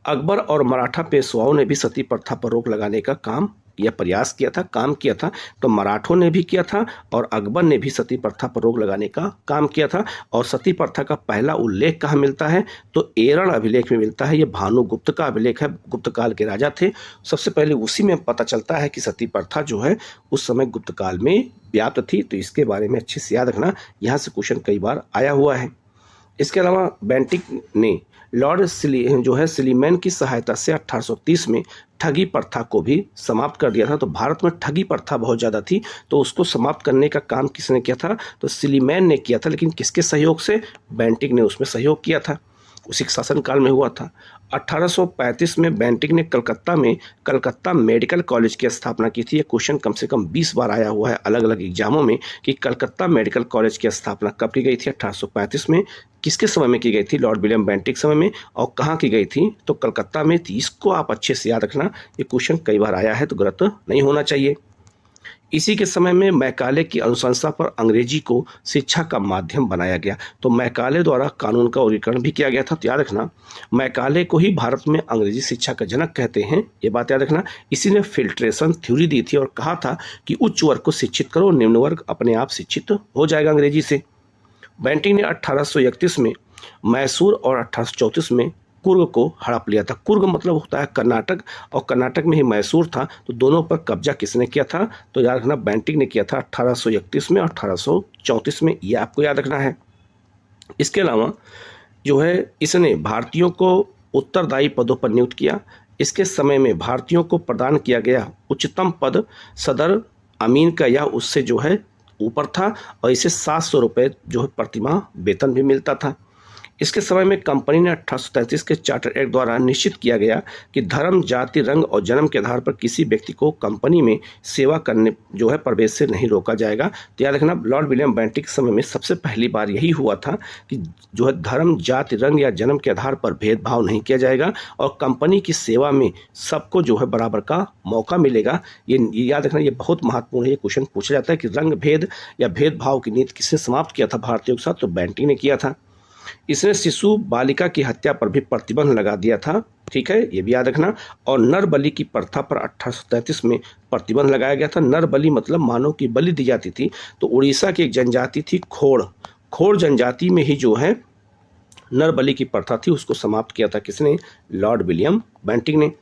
अकबर और मराठा पेशवाओं ने भी सती प्रथा पर रोक लगाने का काम यह प्रयास किया था, काम किया था, तो मराठों ने भी किया था और अकबर ने भी सती प्रथा पर रोक लगाने का काम किया था। और सती प्रथा का पहला उल्लेख कहाँ मिलता है? तो एरण अभिलेख में मिलता है। ये भानुगुप्त का अभिलेख है, गुप्त काल के राजा थे। सबसे पहले उसी में पता चलता है कि सती प्रथा जो है उस समय गुप्त काल में व्याप्त थी। तो इसके बारे में अच्छे से याद रखना, यहाँ से क्वेश्चन कई बार आया हुआ है। इसके अलावा बेंटिक ने लॉर्ड सिलीमैन की सहायता से 1830 में ठगी प्रथा को भी समाप्त कर दिया था। तो भारत में ठगी प्रथा बहुत ज़्यादा थी, तो उसको समाप्त करने का काम किसने किया था? तो सिलीमैन ने किया था, लेकिन किसके सहयोग से? बेंटिक ने उसमें सहयोग किया था, उसी के शासनकाल में हुआ था। 1835 में बेंटिक ने कलकत्ता मेडिकल कॉलेज की स्थापना की थी। ये क्वेश्चन कम से कम 20 बार आया हुआ है अलग अलग एग्जामों में कि कलकत्ता मेडिकल कॉलेज की स्थापना कब की गई थी? 1835 में। किसके समय में की गई थी? लॉर्ड विलियम बेंटिक समय में। और कहाँ की गई थी? तो कलकत्ता में थी। इसको आप अच्छे से याद रखना, ये क्वेश्चन कई बार आया है तो गलत नहीं होना चाहिए। इसी के समय में मैकाले की अनुशंसा पर अंग्रेजी को शिक्षा का माध्यम बनाया गया। तो मैकाले द्वारा कानून का वर्गीकरण भी किया गया था। तो याद रखना, मैकाले को ही भारत में अंग्रेजी शिक्षा का जनक कहते हैं, ये बात याद रखना। इसी ने फिल्ट्रेशन थ्योरी दी थी और कहा था कि उच्च वर्ग को शिक्षित करो, निम्न वर्ग अपने आप शिक्षित हो जाएगा अंग्रेजी से। बेंटिक ने 1831 में मैसूर और 1834 में कुर्ग को हड़प लिया था। कुर्ग मतलब होता है कर्नाटक, और कर्नाटक में ही मैसूर था। तो दोनों पर कब्जा किसने किया था? तो याद रखना, बेंटिक ने किया था 1831 में और 1834 में, ये आपको याद रखना है। इसके अलावा जो है इसने भारतीयों को उत्तरदायी पदों पर नियुक्त किया। इसके समय में भारतीयों को प्रदान किया गया उच्चतम पद सदर अमीन का या उससे जो है ऊपर था, और इसे 700 रुपये जो है प्रतिमाह वेतन भी मिलता था। इसके समय में कंपनी ने 1833 के चार्टर एक्ट द्वारा निश्चित किया गया कि धर्म, जाति, रंग और जन्म के आधार पर किसी व्यक्ति को कंपनी में सेवा करने जो है प्रवेश से नहीं रोका जाएगा। तो याद रखना, लॉर्ड विलियम बेंटिक के समय में सबसे पहली बार यही हुआ था कि जो है धर्म, जाति, रंग या जन्म के आधार पर भेदभाव नहीं किया जाएगा और कंपनी की सेवा में सबको जो है बराबर का मौका मिलेगा। ये याद रखना, ये बहुत महत्वपूर्ण है। ये क्वेश्चन पूछा जाता है कि रंग भेद या भेदभाव की नीति किसने समाप्त किया था भारतीयों के साथ? तो बेंटिक ने किया था। इसने शिशु बालिका की हत्या पर भी प्रतिबंध लगा दिया था, ठीक है, ये भी याद रखना। और नर बलि की प्रथा पर 1833 में प्रतिबंध लगाया गया था। नर बलि मतलब मानव की बलि दी जाती थी। तो उड़ीसा की एक जनजाति थी खोड़ जनजाति में ही जो है नर बलि की प्रथा थी, उसको समाप्त किया था किसने? लॉर्ड विलियम बेंटिक ने।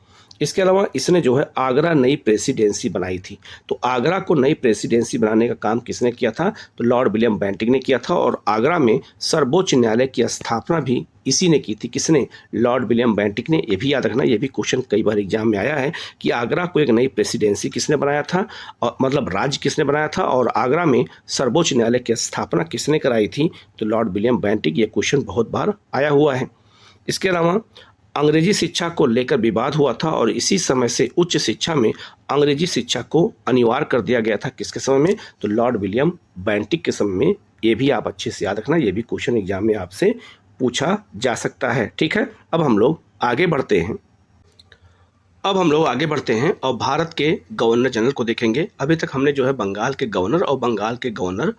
इसके अलावा इसने जो है आगरा नई प्रेसिडेंसी बनाई थी। तो आगरा को नई प्रेसिडेंसी बनाने का काम किसने किया था? तो लॉर्ड विलियम बेंटिक ने किया था। और आगरा में सर्वोच्च न्यायालय की स्थापना भी इसी ने की थी। किसने? लॉर्ड विलियम बेंटिक ने। ये भी याद रखना, ये भी क्वेश्चन कई बार एग्जाम में आया है कि आगरा को एक नई प्रेसिडेंसी किसने बनाया था, और मतलब राज्य किसने बनाया था, और आगरा में सर्वोच्च न्यायालय की स्थापना किसने कराई थी? तो लॉर्ड विलियम बेंटिक। ये क्वेश्चन बहुत बार आया हुआ है। इसके अलावा अंग्रेजी शिक्षा को लेकर विवाद हुआ था और इसी समय से उच्च शिक्षा में अंग्रेजी शिक्षा को अनिवार्य कर दिया गया था। किसके समय में? तो लॉर्ड विलियम बेंटिक के समय में। ये भी आप अच्छे से याद रखना, ये भी क्वेश्चन एग्जाम में आपसे पूछा जा सकता है, ठीक है। अब हम लोग आगे बढ़ते हैं और भारत के गवर्नर जनरल को देखेंगे। अभी तक हमने जो है बंगाल के गवर्नर और बंगाल के गवर्नर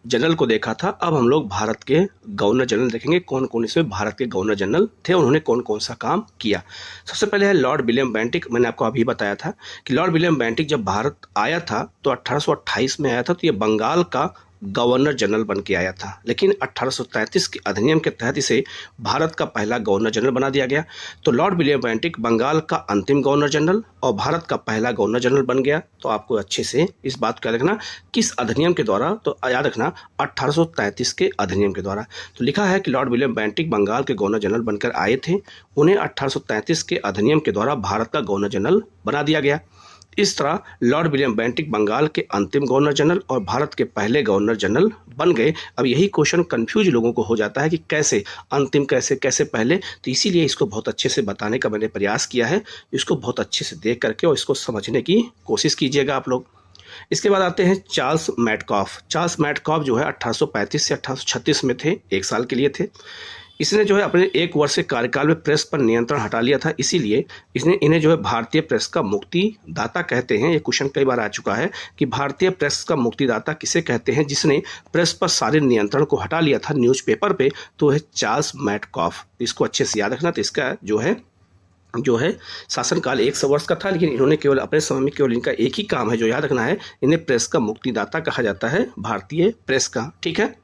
जनरल को देखा था। अब हम लोग भारत के गवर्नर जनरल देखेंगे, कौन कौन इसमें भारत के गवर्नर जनरल थे, उन्होंने कौन कौन सा काम किया। सबसे पहले है लॉर्ड विलियम बेंटिक। मैंने आपको अभी बताया था कि लॉर्ड विलियम बेंटिक जब भारत आया था तो 1828 में आया था। तो ये बंगाल का गवर्नर जनरल बन के आया था, लेकिन 1833 के अधिनियम के तहत इसे भारत का पहला गवर्नर जनरल बना दिया गया। तो लॉर्ड विलियम बेंटिक बंगाल का अंतिम गवर्नर जनरल और भारत का पहला गवर्नर जनरल बन गया। तो आपको अच्छे से इस बात को याद रखना, किस अधिनियम के द्वारा? तो याद रखना 1833 के अधिनियम के द्वारा। तो लिखा है कि लॉर्ड विलियम बेंटिक बंगाल के गवर्नर जनरल बनकर आए थे, उन्हें 1833 के अधिनियम के द्वारा भारत का गवर्नर जनरल बना दिया गया। इस तरह लॉर्ड विलियम बेंटिक बंगाल के अंतिम गवर्नर जनरल और भारत के पहले गवर्नर जनरल बन गए। अब यही क्वेश्चन कंफ्यूज लोगों को हो जाता है कि कैसे अंतिम, कैसे पहले। तो इसीलिए इसको बहुत अच्छे से बताने का मैंने प्रयास किया है। इसको बहुत अच्छे से देख करके और इसको समझने की कोशिश कीजिएगा आप लोग। इसके बाद आते हैं चार्ल्स मैटकॉफ। चार्ल्स मैटकॉफ जो है 1835 से 1836 में थे, 1 साल के लिए थे। इसने जो है अपने 1 वर्ष के कार्यकाल में प्रेस पर नियंत्रण हटा लिया था, इसीलिए इन्हें जो है भारतीय प्रेस का मुक्तिदाता कहते हैं। ये क्वेश्चन कई बार आ चुका है कि भारतीय प्रेस का मुक्तिदाता किसे कहते हैं? जिसने प्रेस पर सारे नियंत्रण को हटा लिया था न्यूज़पेपर पे, तो है चार्ल्स मैटकॉफ। इसको अच्छे से याद रखना। तो इसका जो है जो है शासनकाल 100 वर्ष का था, लेकिन इन्होंने केवल अपने समय में केवल इनका एक ही काम है जो याद रखना है, इन्हें प्रेस का मुक्तिदाता कहा जाता है, भारतीय प्रेस का। ठीक है,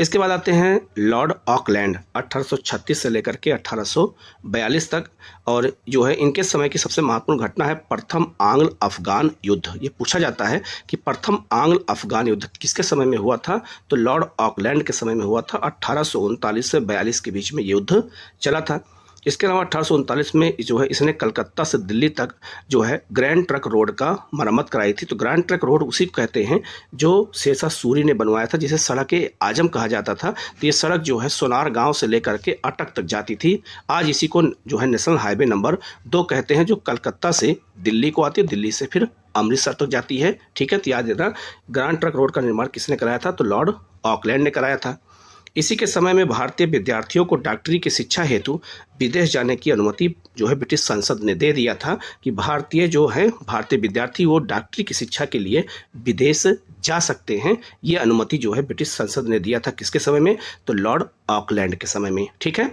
इसके बाद आते हैं लॉर्ड ऑकलैंड 1836 से लेकर के 1842 तक, और जो है इनके समय की सबसे महत्वपूर्ण घटना है प्रथम आंग्ल अफगान युद्ध। ये पूछा जाता है कि प्रथम आंग्ल अफगान युद्ध किसके समय में हुआ था, तो लॉर्ड ऑकलैंड के समय में हुआ था। 1839 से 42 के बीच में ये युद्ध चला था। इसके अलावा 1839 में जो है इसने कलकत्ता से दिल्ली तक जो है ग्रैंड ट्रक रोड का मरम्मत कराई थी। तो ग्रैंड ट्रक रोड उसी को कहते हैं जो शेरशाह सूरी ने बनवाया था, जिसे सड़क आजम कहा जाता था। तो ये सड़क जो है सोनार गांव से लेकर के अटक तक जाती थी। आज इसी को जो है नेशनल हाईवे नंबर 2 कहते हैं, जो कलकत्ता से दिल्ली को आती है, दिल्ली से फिर अमृतसर तक जाती है। ठीक है, तो याद रखना ग्रैंड ट्रक रोड का निर्माण किसने कराया था, तो लॉर्ड ऑकलैंड ने कराया था। इसी के समय में भारतीय विद्यार्थियों को डॉक्टरी की शिक्षा हेतु विदेश जाने की अनुमति जो है ब्रिटिश संसद ने दे दिया था, कि भारतीय विद्यार्थी वो डॉक्टरी की शिक्षा के लिए विदेश जा सकते हैं। ये अनुमति जो है ब्रिटिश संसद ने दिया था, किसके समय में, तो लॉर्ड ऑकलैंड के समय में। ठीक है,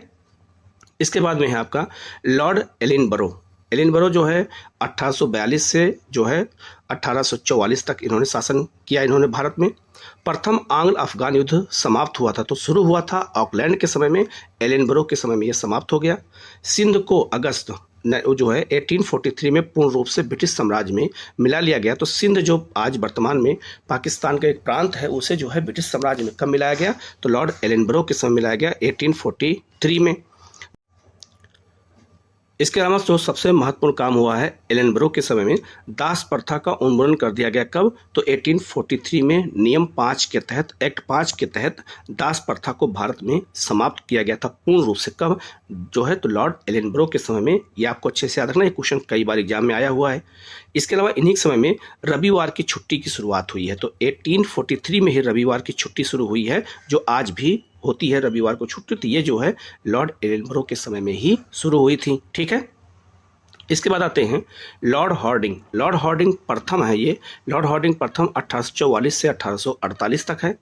इसके बाद में है आपका लॉर्ड एलिनबरो जो है 1842 से जो है 1844 तक इन्होंने शासन किया। इन्होंने भारत में प्रथम आंग्ल अफगान युद्ध समाप्त हुआ था, तो शुरू हुआ था ऑकलैंड के समय में, एलिनबरो के समय में यह समाप्त हो गया। सिंध को अगस्त जो है 1843 में पूर्ण रूप से ब्रिटिश साम्राज्य में मिला लिया गया। तो सिंध जो आज वर्तमान में पाकिस्तान का एक प्रांत है, उसे जो है ब्रिटिश साम्राज्य में कब मिलाया गया, तो लॉर्ड एलिनबरो के समय मिलाया गया 1843 में। इसके अलावा जो सबसे महत्वपूर्ण काम हुआ है एलिनबरो के समय में, दास प्रथा का उन्मूलन कर दिया गया। कब, तो 1843 में नियम 5 के तहत, एक्ट 5 के तहत दास प्रथा को भारत में समाप्त किया गया था पूर्ण रूप से। कब, जो है तो लॉर्ड एलिनबरो के समय में। ये आपको अच्छे से याद रखना, ये क्वेश्चन कई बार एग्जाम में आया हुआ है। इसके अलावा इन्हीं समय में रविवार की छुट्टी की शुरुआत हुई है। तो 1843 में ही रविवार की छुट्टी शुरू हुई है, जो आज भी होती है रविवार को छुट्टी। तो ये जो है लॉर्ड एलिनबरो के समय में ही शुरू हुई थी। ठीक है, इसके बाद आते हैं लॉर्ड हॉर्डिंग प्रथम है। ये लॉर्ड हॉर्डिंग प्रथम 1844 से 1848 तक है।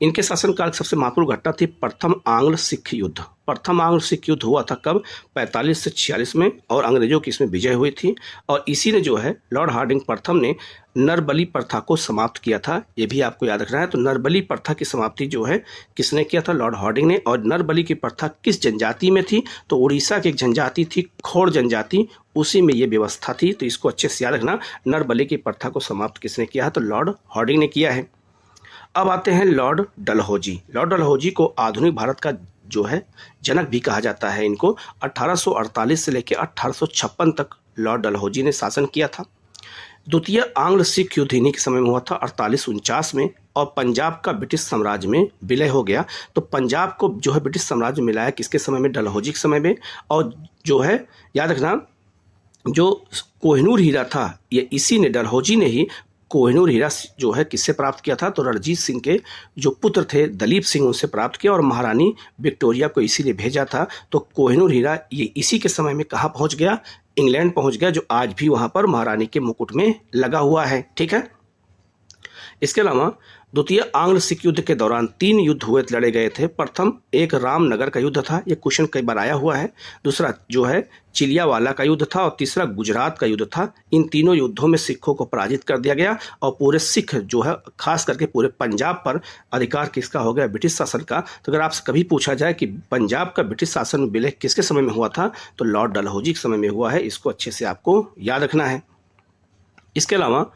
इनके शासनकाल की सबसे महत्वपूर्ण घटना थी प्रथम आंग्ल सिख युद्ध। प्रथम आंग्ल सिख युद्ध हुआ था कब, 45 से 46 में, और अंग्रेजों की इसमें विजय हुई थी। और इसी ने जो है लॉर्ड हार्डिंग प्रथम ने नरबली प्रथा को समाप्त किया था। ये भी आपको याद रखना है। तो नरबली प्रथा की समाप्ति जो है किसने किया था, लॉर्ड हार्डिंग ने। और नरबली की प्रथा किस जनजाति में थी, तो उड़ीसा की एक जनजाति थी, खोड़ जनजाति, उसी में ये व्यवस्था थी। तो इसको अच्छे से याद रखना, नरबली की प्रथा को समाप्त किसने किया है, तो लॉर्ड हार्डिंग ने किया है। अब आते हैं लॉर्ड डलहौजी को आधुनिक भारत का जो है जनक भी कहा जाता है। इनको 1848 से लेकर 1856 तक लॉर्ड डलहौजी ने शासन किया था। द्वितीय आंग्ल सिख युद्ध इन्हीं के समय में हुआ था 48-49 में, और पंजाब का ब्रिटिश साम्राज्य में विलय हो गया। तो पंजाब को जो है ब्रिटिश साम्राज्य मिलाया किसके समय में, डलहौजी के समय में। और जो है याद रखना, जो कोहिनूर हीरा था, ये इसी ने, डलहौजी ने ही कोहिनूर हीरा जो है किससे प्राप्त किया था, तो रणजीत सिंह के जो पुत्र थे दलीप सिंह, उनसे प्राप्त किया, और महारानी विक्टोरिया को इसीलिए भेजा था। तो कोहिनूर हीरा ये इसी के समय में कहाँ पहुँच गया, इंग्लैंड पहुँच गया, जो आज भी वहाँ पर महारानी के मुकुट में लगा हुआ है। ठीक है, इसके अलावा द्वितीय आंग्ल सिख युद्ध के दौरान 3 युद्ध हुए, लड़े गए थे। प्रथम एक रामनगर का युद्ध था, ये क्वेश्चन कई बार आया हुआ है। दूसरा जो है चिलियावाला का युद्ध था, और तीसरा गुजरात का युद्ध था। इन तीनों युद्धों में सिखों को पराजित कर दिया गया, और पूरे सिख जो है खास करके पूरे पंजाब पर अधिकार किसका हो गया, ब्रिटिश शासन का। तो अगर आपसे कभी पूछा जाए कि पंजाब का ब्रिटिश शासन विलय किसके समय में हुआ था, तो लॉर्ड डलहौजी के समय में हुआ है। इसको अच्छे से आपको याद रखना है। इसके अलावा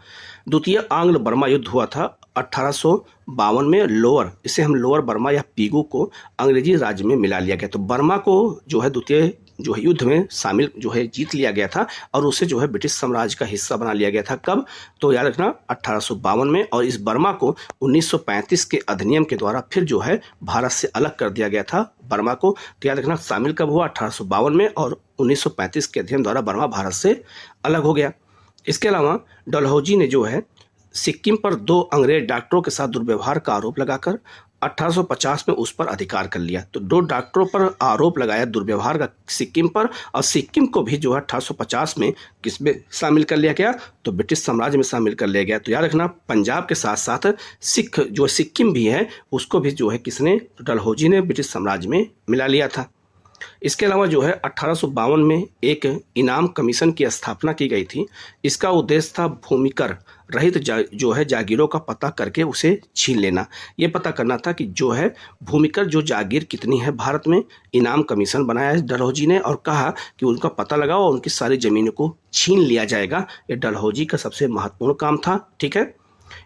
द्वितीय आंग्ल बर्मा युद्ध हुआ था 1852 में। इसे हम लोअर बर्मा या पीगू को अंग्रेजी राज्य में मिला लिया गया। तो बर्मा को जो है द्वितीय जो है युद्ध में शामिल जो है जीत लिया गया था, और उसे जो है ब्रिटिश साम्राज्य का हिस्सा बना लिया गया था। कब, तो याद रखना 1852 में। और इस बर्मा को 1935 के अधिनियम के द्वारा फिर जो है भारत से अलग कर दिया गया था बर्मा को। तो याद रखना शामिल कब हुआ, 1852 में, और 1935 के अधिनियम द्वारा बर्मा भारत से अलग हो गया। इसके अलावा डलहौजी ने जो है सिक्किम पर 2 अंग्रेज डॉक्टरों के साथ दुर्व्यवहार का आरोप लगाकर 1850 में उस पर अधिकार कर लिया। तो 2 डॉक्टरों पर आरोप लगाया दुर्व्यवहार का सिक्किम पर, और सिक्किम को भी जो है 1850 में किसमें शामिल कर लिया गया, तो ब्रिटिश साम्राज्य में शामिल कर लिया गया। तो याद रखना, पंजाब के साथ साथ सिक्किम भी है, उसको भी जो है किसने, डलहौजी ने ब्रिटिश साम्राज्य में मिला लिया था। इसके अलावा जो है 1852 में एक इनाम कमीशन की स्थापना की गई थी। इसका उद्देश्य था भूमिकर रहित जो है जागीरों का पता करके उसे छीन लेना। ये पता करना था कि जो है भूमिकर जो जागीर कितनी है भारत में। इनाम कमीशन बनाया है डलहौजी ने और कहा कि उनका पता लगाओ और उनकी सारी जमीनों को छीन लिया जाएगा। ये डलहौजी का सबसे महत्वपूर्ण काम था। ठीक है,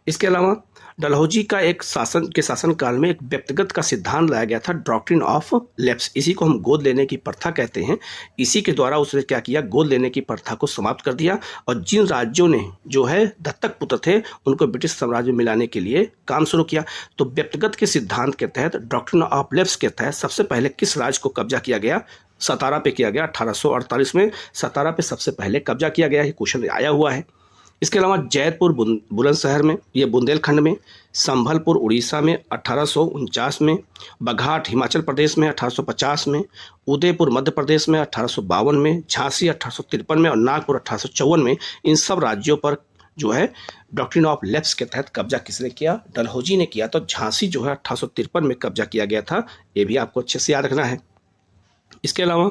इसके अलावा डलहौजी का एक शासनकाल में एक व्यक्तिगत का सिद्धांत लाया गया था, डॉक्ट्रिन ऑफ लेप्स। इसी को हम गोद लेने की प्रथा कहते हैं। इसी के द्वारा उसने क्या किया, गोद लेने की प्रथा को समाप्त कर दिया और जिन राज्यों ने जो है दत्तक पुत्र थे उनको ब्रिटिश साम्राज्य में मिलाने के लिए काम शुरू किया। तो व्यक्तिगत के सिद्धांत के तहत, डॉक्ट्रिन ऑफ लेप्स के तहत सबसे पहले किस राज्य को कब्जा किया गया? सतारा पे किया गया। 1848 में सतारा पे सबसे पहले कब्जा किया गया। ये क्वेश्चन आया हुआ है। इसके अलावा जैतपुर बुलंदशहर में, ये बुंदेलखंड में, संभलपुर उड़ीसा में 1849 में, बघाट हिमाचल प्रदेश में 1850 में, उदयपुर मध्य प्रदेश में 1852 में, झांसी 1853 में और नागपुर 1854 में, इन सब राज्यों पर जो है डॉक्ट्रिन ऑफ लेप्स के तहत कब्जा किसने किया? डलहौजी ने किया। तो झांसी जो है 1853 में कब्जा किया गया था। ये भी आपको अच्छे से याद रखना है। इसके अलावा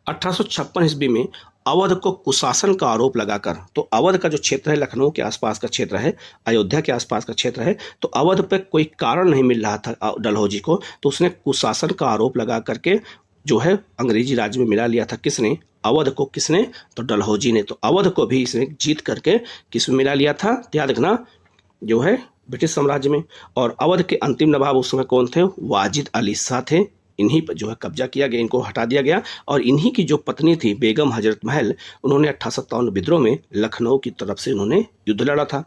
1856 ईस्वी में अवध को कुशासन का आरोप लगाकर, तो अवध का जो क्षेत्र है लखनऊ के आसपास का क्षेत्र है, अयोध्या के आसपास का क्षेत्र है, तो अवध पे कोई कारण नहीं मिल रहा था डलहौजी को, तो उसने कुशासन का आरोप लगा करके जो है अंग्रेजी राज्य में मिला लिया था। किसने? अवध को। किसने? तो डलहौजी ने। तो अवध को भी इसने जीत करके किस में मिला लिया था? याद रखना, जो है ब्रिटिश साम्राज्य में। और अवध के अंतिम नवाब उस समय कौन थे? वाजिद अली शाह थे। इन्हीं पर जो है कब्जा किया गया, इनको हटा दिया गया। और इन्हीं की जो पत्नी थी बेगम हजरत महल, उन्होंने 1857 विद्रोह में लखनऊ की तरफ से उन्होंने युद्ध लड़ा था।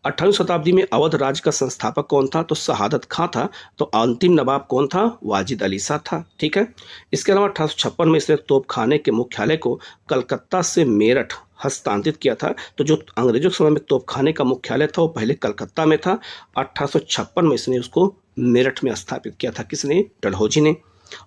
18वीं शताब्दी में अवध राज्य का संस्थापक कौन था? तो शहादत खां था। तो अंतिम नवाब कौन था? वाजिद अली शाह था। ठीक है, इसके अलावा 1856 में इसने तोपखाने के मुख्यालय को कलकत्ता से मेरठ हस्तांतरित किया था। तो जो अंग्रेजों के समय में तोपखाने का मुख्यालय था वो पहले कलकत्ता में था। 1856 में इसने उसको मेरठ में स्थापित किया था। किसने? डलहौजी ने।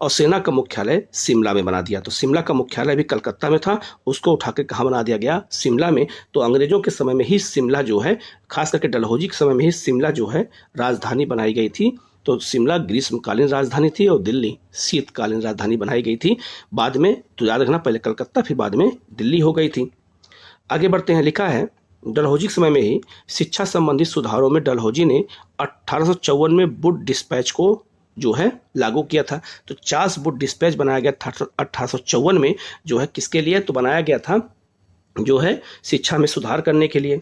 और सेना का मुख्यालय शिमला में बना दिया। तो शिमला का मुख्यालय भी कलकत्ता में था, उसको उठा के कहाँ बना दिया गया? शिमला में। तो अंग्रेजों के समय में ही शिमला जो है, खास करके डलहौजी के समय में ही शिमला जो है राजधानी बनाई गई थी। तो शिमला ग्रीष्मकालीन राजधानी थी और दिल्ली शीतकालीन राजधानी बनाई गई थी। बाद में तो याद रखना, पहले कलकत्ता फिर बाद में दिल्ली हो गई थी। आगे बढ़ते हैं। लिखा है डलहौजी के समय में ही शिक्षा संबंधी सुधारों में डलहौजी ने 1854 में वुड डिस्पैच को जो है लागू किया था। तो 50 वुड डिस्पैच बनाया गया था 1854 में, जो है किसके लिए? तो बनाया गया था जो है शिक्षा में सुधार करने के लिए।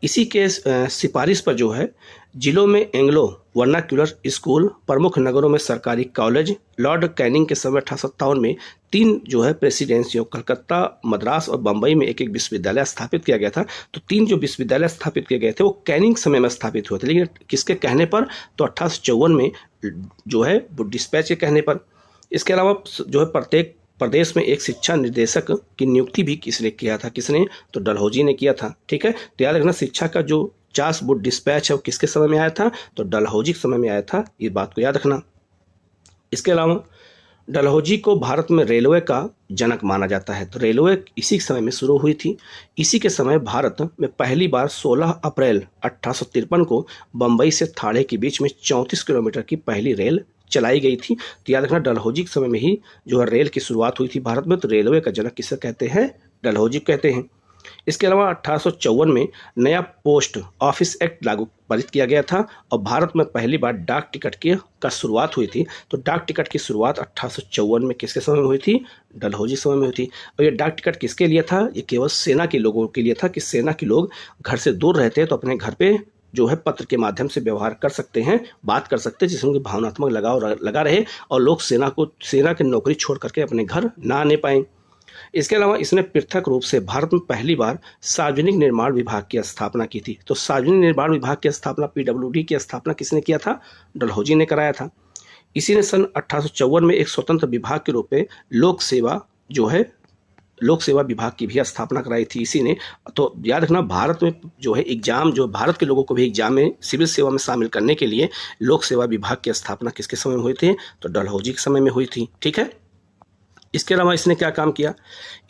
इसी के सिफारिश पर जो है जिलों में एंग्लो वर्नाक्यूलर स्कूल, प्रमुख नगरों में सरकारी कॉलेज, लॉर्ड कैनिंग के समय 1857 में 3 जो है प्रेसिडेंसियों, कलकत्ता, मद्रास और बम्बई में एक एक विश्वविद्यालय स्थापित किया गया था। तो 3 जो विश्वविद्यालय स्थापित किए गए थे वो कैनिंग समय में स्थापित हुए थे। लेकिन किसके कहने पर? तो 1854 में जो है डिस्पैच के कहने पर। इसके अलावा जो है प्रत्येक प्रदेश में एक शिक्षा निर्देशक की नियुक्ति भी किसने किया था? किसने? तो डलहौजी ने किया था। ठीक है, तो याद रखना, शिक्षा का जो 50 वुड डिस्पैच है वो किसके समय में आया था? तो डलहौजी के समय में आया था। ये बात को याद रखना। इसके अलावा डलहौजी को भारत में रेलवे का जनक माना जाता है। तो रेलवे इसी समय में शुरू हुई थी। इसी के समय भारत में पहली बार 16 अप्रैल 1853 को बम्बई से थाड़े के बीच में 34 किलोमीटर की पहली रेल चलाई गई थी। तो याद रखना, डलहौजी के समय में ही जो है रेल की शुरुआत हुई थी भारत में। तो रेलवे का जनक किसे कहते हैं? डलहौजी कहते हैं। इसके अलावा 1854 में नया पोस्ट ऑफिस एक्ट लागू पारित किया गया था और भारत में पहली बार डाक टिकट का शुरुआत हुई थी। तो डाक टिकट की शुरुआत 1854 में किसके समय में हुई थी? डलहौजी समय में हुई थी। और ये डाक टिकट किसके लिए था? ये केवल सेना के लोगों के लिए था कि सेना के लोग घर से दूर रहते हैं तो अपने घर पे जो है पत्र के माध्यम से व्यवहार कर सकते हैं, बात कर सकते हैं, जिससे उनकी भावनात्मक लगाव लगा रहे और लोग सेना की नौकरी छोड़ करके अपने घर ना आने पाएं। इसके अलावा इसने पृथक रूप से भारत में पहली बार सार्वजनिक निर्माण विभाग की स्थापना की थी। तो सार्वजनिक निर्माण विभाग की स्थापना, पीडब्ल्यूडी की स्थापना किसने किया था? डलहौजी ने कराया था। इसी ने सन 1854 में एक स्वतंत्र विभाग के रूप में लोक सेवा विभाग की भी स्थापना कराई थी इसी ने। तो याद रखना, भारत में जो है एग्जाम, जो भारत के लोगों को भी एग्जाम में सिविल सेवा में शामिल करने के लिए लोक सेवा विभाग की स्थापना किसके समय में हुई थी? तो डलहौजी के समय में हुई थी। ठीक है, इसके अलावा इसने क्या काम किया?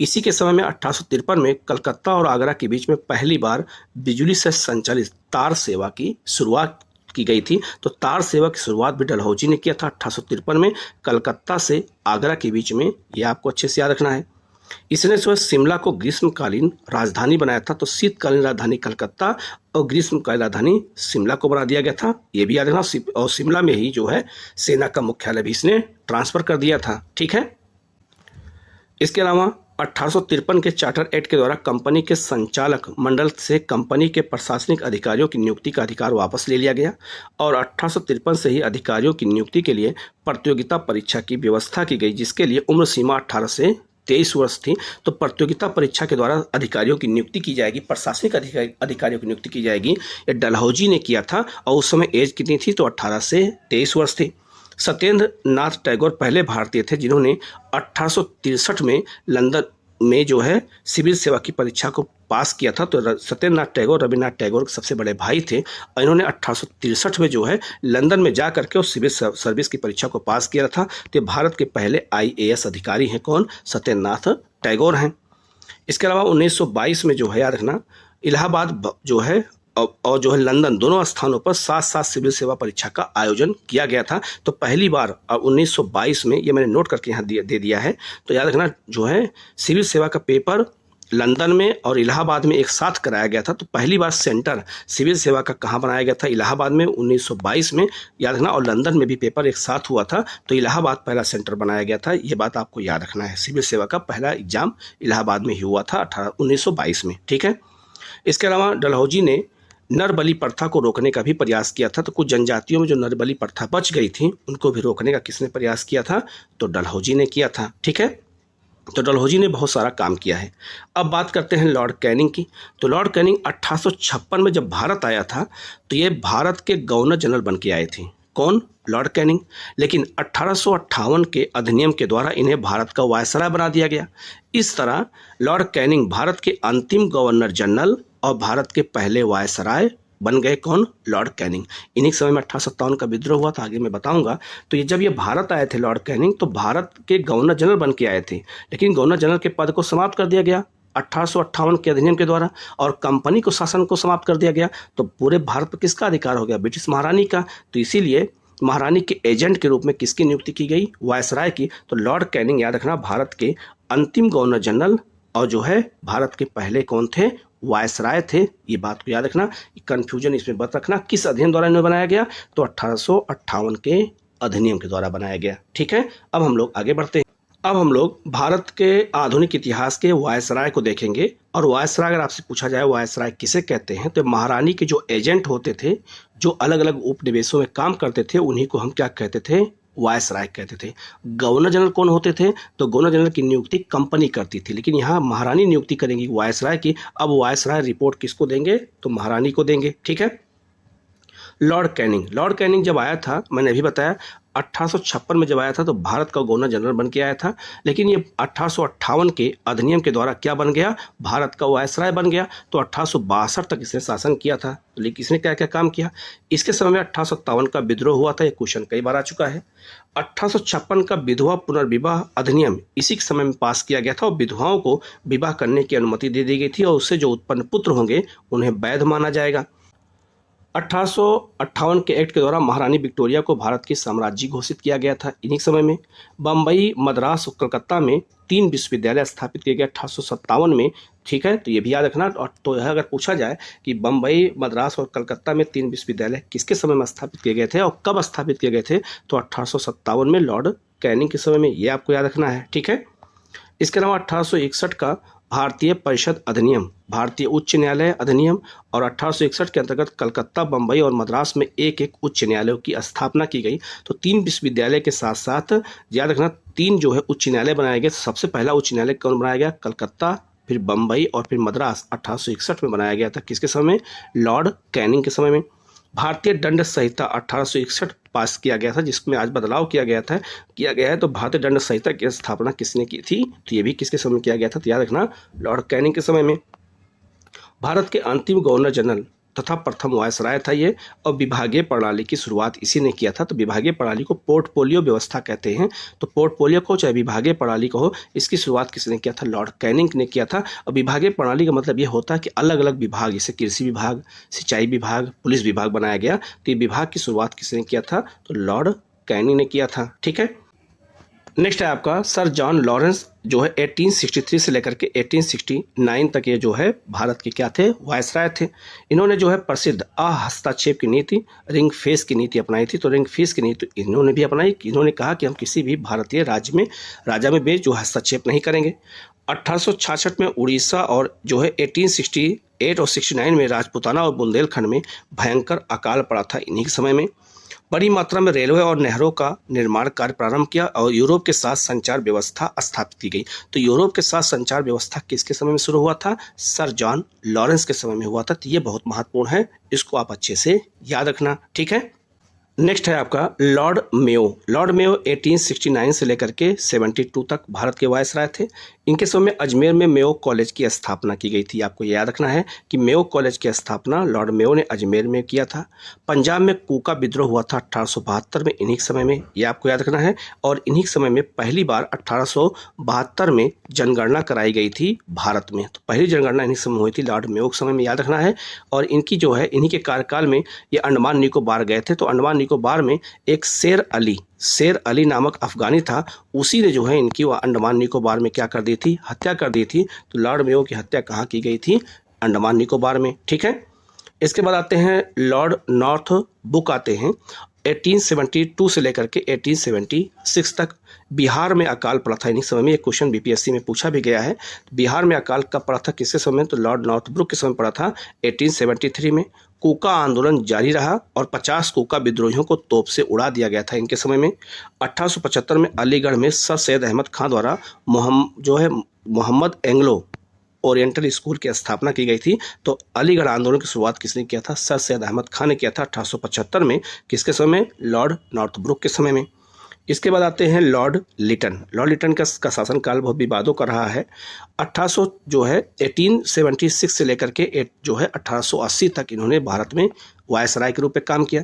इसी के समय में 1853 में कलकत्ता और आगरा के बीच में पहली बार बिजली से संचालित तार सेवा की शुरुआत की गई थी। तो तार सेवा की शुरुआत भी डलहौजी ने किया था 1853 में, कलकत्ता से आगरा के बीच में। ये आपको अच्छे से याद रखना है। इसने जो है शिमला को ग्रीष्मकालीन राजधानी बनाया था। तो शीतकालीन राजधानी कलकत्ता और ग्रीष्मकालीन राजधानी शिमला को बना दिया गया था, ये भी याद रखना। और शिमला में ही जो है सेना का मुख्यालय भी इसने ट्रांसफर कर दिया था। ठीक है। इसके अलावा 1853 के चार्टर एक्ट के द्वारा कंपनी के संचालक मंडल से कंपनी के प्रशासनिक अधिकारियों की नियुक्ति का अधिकार वापस ले लिया गया और 1853 से ही अधिकारियों की नियुक्ति के लिए प्रतियोगिता परीक्षा की व्यवस्था की गई, जिसके लिए उम्र सीमा 18 से 23 वर्ष थी। तो प्रतियोगिता परीक्षा के द्वारा अधिकारियों की नियुक्ति की जाएगी, प्रशासनिक अधिकारियों की नियुक्ति की जाएगी। ये डलहौजी ने किया था और उस समय एज कितनी थी? तो 18 से 23 वर्ष थी। सत्येंद्र नाथ टैगोर पहले भारतीय थे जिन्होंने 1863 में लंदन में जो है सिविल सेवा की परीक्षा को पास किया था। तो सत्येंद्र नाथ टैगोर रविन्द्रनाथ टैगोर के सबसे बड़े भाई थे और इन्होंने 1863 में जो है लंदन में जा करके उस सिविल सर्विस की परीक्षा को पास किया था। तो भारत के पहले IAS अधिकारी हैं कौन? सत्येंद्र नाथ टैगोर हैं। इसके अलावा 1922 में जो है याद रखना इलाहाबाद जो है और जो है लंदन दोनों स्थानों पर 7 सिविल सेवा परीक्षा का आयोजन किया गया था। तो पहली बार 1922 में, ये मैंने नोट करके यहाँ दे दिया है, तो याद रखना जो है सिविल सेवा का पेपर लंदन में और इलाहाबाद में एक साथ कराया गया था। तो पहली बार सेंटर सिविल सेवा का कहाँ बनाया गया था? इलाहाबाद में 1922 में, याद रखना। और लंदन में भी पेपर एक साथ हुआ था, तो इलाहाबाद पहला सेंटर बनाया गया था। ये बात आपको याद रखना है। सिविल सेवा का पहला एग्जाम इलाहाबाद में ही हुआ था 1922 में। ठीक है। इसके अलावा डलहौजी ने नरबली प्रथा को रोकने का भी प्रयास किया था। तो कुछ जनजातियों में जो नरबली प्रथा बच गई थी उनको भी रोकने का किसने प्रयास किया था? तो डलहौजी ने किया था। ठीक है। तो डलहौजी ने बहुत सारा काम किया है। अब बात करते हैं लॉर्ड कैनिंग की। तो लॉर्ड कैनिंग 1856 में जब भारत आया था तो ये भारत के गवर्नर जनरल बन के आए थे। कौन? Lord Canning. लेकिन 1858 के अधिनियम के द्वारा इन्हें भारत का वायसराय बना दिया गया। इस तरह लॉर्ड कैनिंग भारत के अंतिम गवर्नर जनरल और भारत के पहले वायसराय बन गए। कौन? Lord Canning. इन्हीं समय में 1857 का विद्रोह हुआ था, आगे मैं बताऊंगा। तो ये जब ये भारत आए थे लॉर्ड कैनिंग, तो भारत के गवर्नर जनरल बन के आए थे, लेकिन गवर्नर जनरल के पद को समाप्त कर दिया गया 1858 के अधिनियम के द्वारा और कंपनी को शासन को समाप्त कर दिया गया। तो पूरे भारत पर किसका अधिकार हो गया? ब्रिटिश महारानी का। तो इसीलिए महारानी के एजेंट के रूप में किसकी नियुक्ति की गई? वायसराय की। तो लॉर्ड कैनिंग याद रखना भारत के अंतिम गवर्नर जनरल और जो है भारत के पहले कौन थे? वायसराय थे। ये बात को याद रखना, कंफ्यूजन इसमें मत रखना। किस अधिनियम द्वारा इन्हें बनाया गया? तो 1858 के अधिनियम के द्वारा बनाया गया। ठीक है। अब हम लोग आगे बढ़ते हैं। अब हम लोग भारत के आधुनिक इतिहास के वायसराय को देखेंगे। और वायसराय अगर आपसे पूछा जाए वायसराय किसे कहते हैं, तो महारानी के जो एजेंट होते थे, जो अलग अलग उपनिवेशों में काम करते थे, उन्हीं को हम क्या कहते थे? वायसराय कहते थे। गवर्नर जनरल कौन होते थे? तो गवर्नर जनरल की नियुक्ति कंपनी करती थी, लेकिन यहाँ महारानी नियुक्ति करेंगी वायसराय की। अब वायसराय रिपोर्ट किसको देंगे? तो महारानी को देंगे। ठीक है। लॉर्ड कैनिंग जब आया था, मैंने अभी बताया 1856 में जब आया था तो भारत का गवर्नर जनरल बन के आया था, लेकिन ये 1858 के अधिनियम के द्वारा क्या बन गया? भारत का वायसराय बन गया। तो 1862 तक इसने शासन किया था। लेकिन इसने क्या क्या काम किया? इसके समय में 1857 का विद्रोह हुआ था। ये क्वेश्चन कई बार आ चुका है। 1856 का विधवा पुनर्विवाह अधिनियम इसी के समय में पास किया गया था और विधवाओं को विवाह करने की अनुमति दे दी गई थी और उससे जो उत्पन्न पुत्र होंगे उन्हें वैध माना जाएगा। 1858 के एक्ट के द्वारा महारानी विक्टोरिया को भारत की साम्राज्य घोषित किया गया था। इन्हीं समय में बम्बई, मद्रास और कलकत्ता में 3 विश्वविद्यालय स्थापित किए गए 1857 में। ठीक है। तो ये भी याद रखना। और तो यह अगर पूछा जाए कि बम्बई, मद्रास और कलकत्ता में 3 विश्वविद्यालय किसके समय में स्थापित किए गए थे और कब स्थापित किए गए थे, तो 1857 में लॉर्ड कैनिंग के समय में। ये आपको याद रखना है। ठीक है। इसके अलावा 1861 का भारतीय परिषद अधिनियम, भारतीय उच्च न्यायालय अधिनियम और 1861 के अंतर्गत कलकत्ता, बम्बई और मद्रास में एक उच्च न्यायालयों की स्थापना की गई। तो 3 विश्वविद्यालय के साथ साथ याद रखना 3 जो है उच्च न्यायालय बनाए गए। सबसे पहला उच्च न्यायालय कौन बनाया गया? कलकत्ता, फिर बम्बई और फिर मद्रास 1861 में बनाया गया था। किसके समय में? लॉर्ड कैनिंग के समय में। भारतीय दंड संहिता 1861 पास किया गया था, जिसमें आज बदलाव किया गया है। तो भारतीय दंड संहिता की स्थापना किसने की थी? तो ये भी किसके समय में किया गया था? तो याद रखना लॉर्ड कैनिंग के समय में। भारत के अंतिम गवर्नर जनरल तथा प्रथम वायसराय था ये, और विभागीय प्रणाली की शुरुआत इसी ने किया था। तो विभागीय प्रणाली को पोर्टफोलियो व्यवस्था कहते हैं। तो पोर्टफोलियो को चाहे विभागीय प्रणाली को हो, इसकी शुरुआत किसने किया था? लॉर्ड कैनिंग ने किया था। और विभागीय प्रणाली का मतलब ये होता है कि अलग अलग विभाग, जैसे कृषि विभाग, सिंचाई विभाग, पुलिस विभाग बनाया गया। तो ये विभाग की शुरुआत किसने किया था? तो लॉर्ड कैनिंग ने किया था। ठीक है। नेक्स्ट है आपका सर जॉन लॉरेंस, जो है 1863 से लेकर के 1869 तक ये जो है भारत के क्या थे? वायसराय थे। इन्होंने जो है प्रसिद्ध अहस्तक्षेप की नीति, रिंग फेंस की नीति अपनाई थी। तो रिंग फेंस की नीति इन्होंने भी अपनाई। इन्होंने कहा कि हम किसी भी भारतीय राज्य में राजा में जो हस्तक्षेप नहीं करेंगे। 1866 में उड़ीसा और जो है 1868 और 69 में राजपूताना और बुंदेलखंड में भयंकर अकाल पड़ा था। इन्हीं के समय में बड़ी मात्रा में रेलवे और नहरों का निर्माण कार्य प्रारंभ किया और यूरोप के साथ संचार व्यवस्था स्थापित की गई। तो यूरोप के साथ संचार व्यवस्था किसके समय में शुरू हुआ था? सर जॉन लॉरेंस के समय में हुआ था। तो ये बहुत महत्वपूर्ण है, इसको आप अच्छे से याद रखना। ठीक है। नेक्स्ट है आपका लॉर्ड मेयो। लॉर्ड मेयो 1869 से लेकर के 72 तक भारत के वायसराय थे। इनके समय में अजमेर में मेयो कॉलेज की स्थापना की गई थी। आपको याद रखना है कि मेयो कॉलेज की स्थापना लॉर्ड मेयो ने अजमेर में किया था। पंजाब में कूका विद्रोह हुआ था 1872 में, इन्हीं समय में, ये आपको याद रखना है। और इन्हीं समय में पहली बार 1872 में जनगणना कराई गई थी भारत में। तो पहली जनगणना इन्हीं समय हुई थी, लॉर्ड मेयो के समय में, याद रखना है। और इनकी जो है इन्हीं के कार्यकाल में ये अंडमान निकोबार गए थे। तो अंडमान निकोबार में एक शेर अली नामक अफगानी था, उसी ने जो है इनकी वह अंडमान निकोबार में क्या कर दी थी? हत्या कर दी थी। तो लॉर्ड मेयो की हत्या कहाँ की गई थी? अंडमान निकोबार में। ठीक है। इसके बाद आते हैं लॉर्ड नॉर्थ बुक आते हैं 1872 से लेकर के 1876 तक। बिहार में अकाल पड़ा था इन्हीं समय में। ये क्वेश्चन बीपीएससी में पूछा भी गया है। बिहार में अकाल कब पड़ा था, किसके समय में? तो लॉर्ड नॉर्थब्रुक के समय पड़ा था 1873 में। कूका आंदोलन जारी रहा और 50 कूका विद्रोहियों को तोप से उड़ा दिया गया था इनके समय में। 1875 में अलीगढ़ में सर सैयद अहमद खां द्वारा मोहम्मद एंग्लो ओरिएंटल स्कूल की स्थापना की गई थी। तो अलीगढ़ आंदोलन की शुरुआत किसने किया था? सर सैयद अहमद खान ने किया था 1875 में। किसके समय में? लॉर्ड नॉर्थब्रुक के समय में। इसके बाद आते हैं लॉर्ड लिटन। लॉर्ड लिटन का शासनकाल बहुत विवादों का रहा है। 1876 से लेकर के जो है 1880 तक इन्होंने भारत में वायसराय के रूप में काम किया।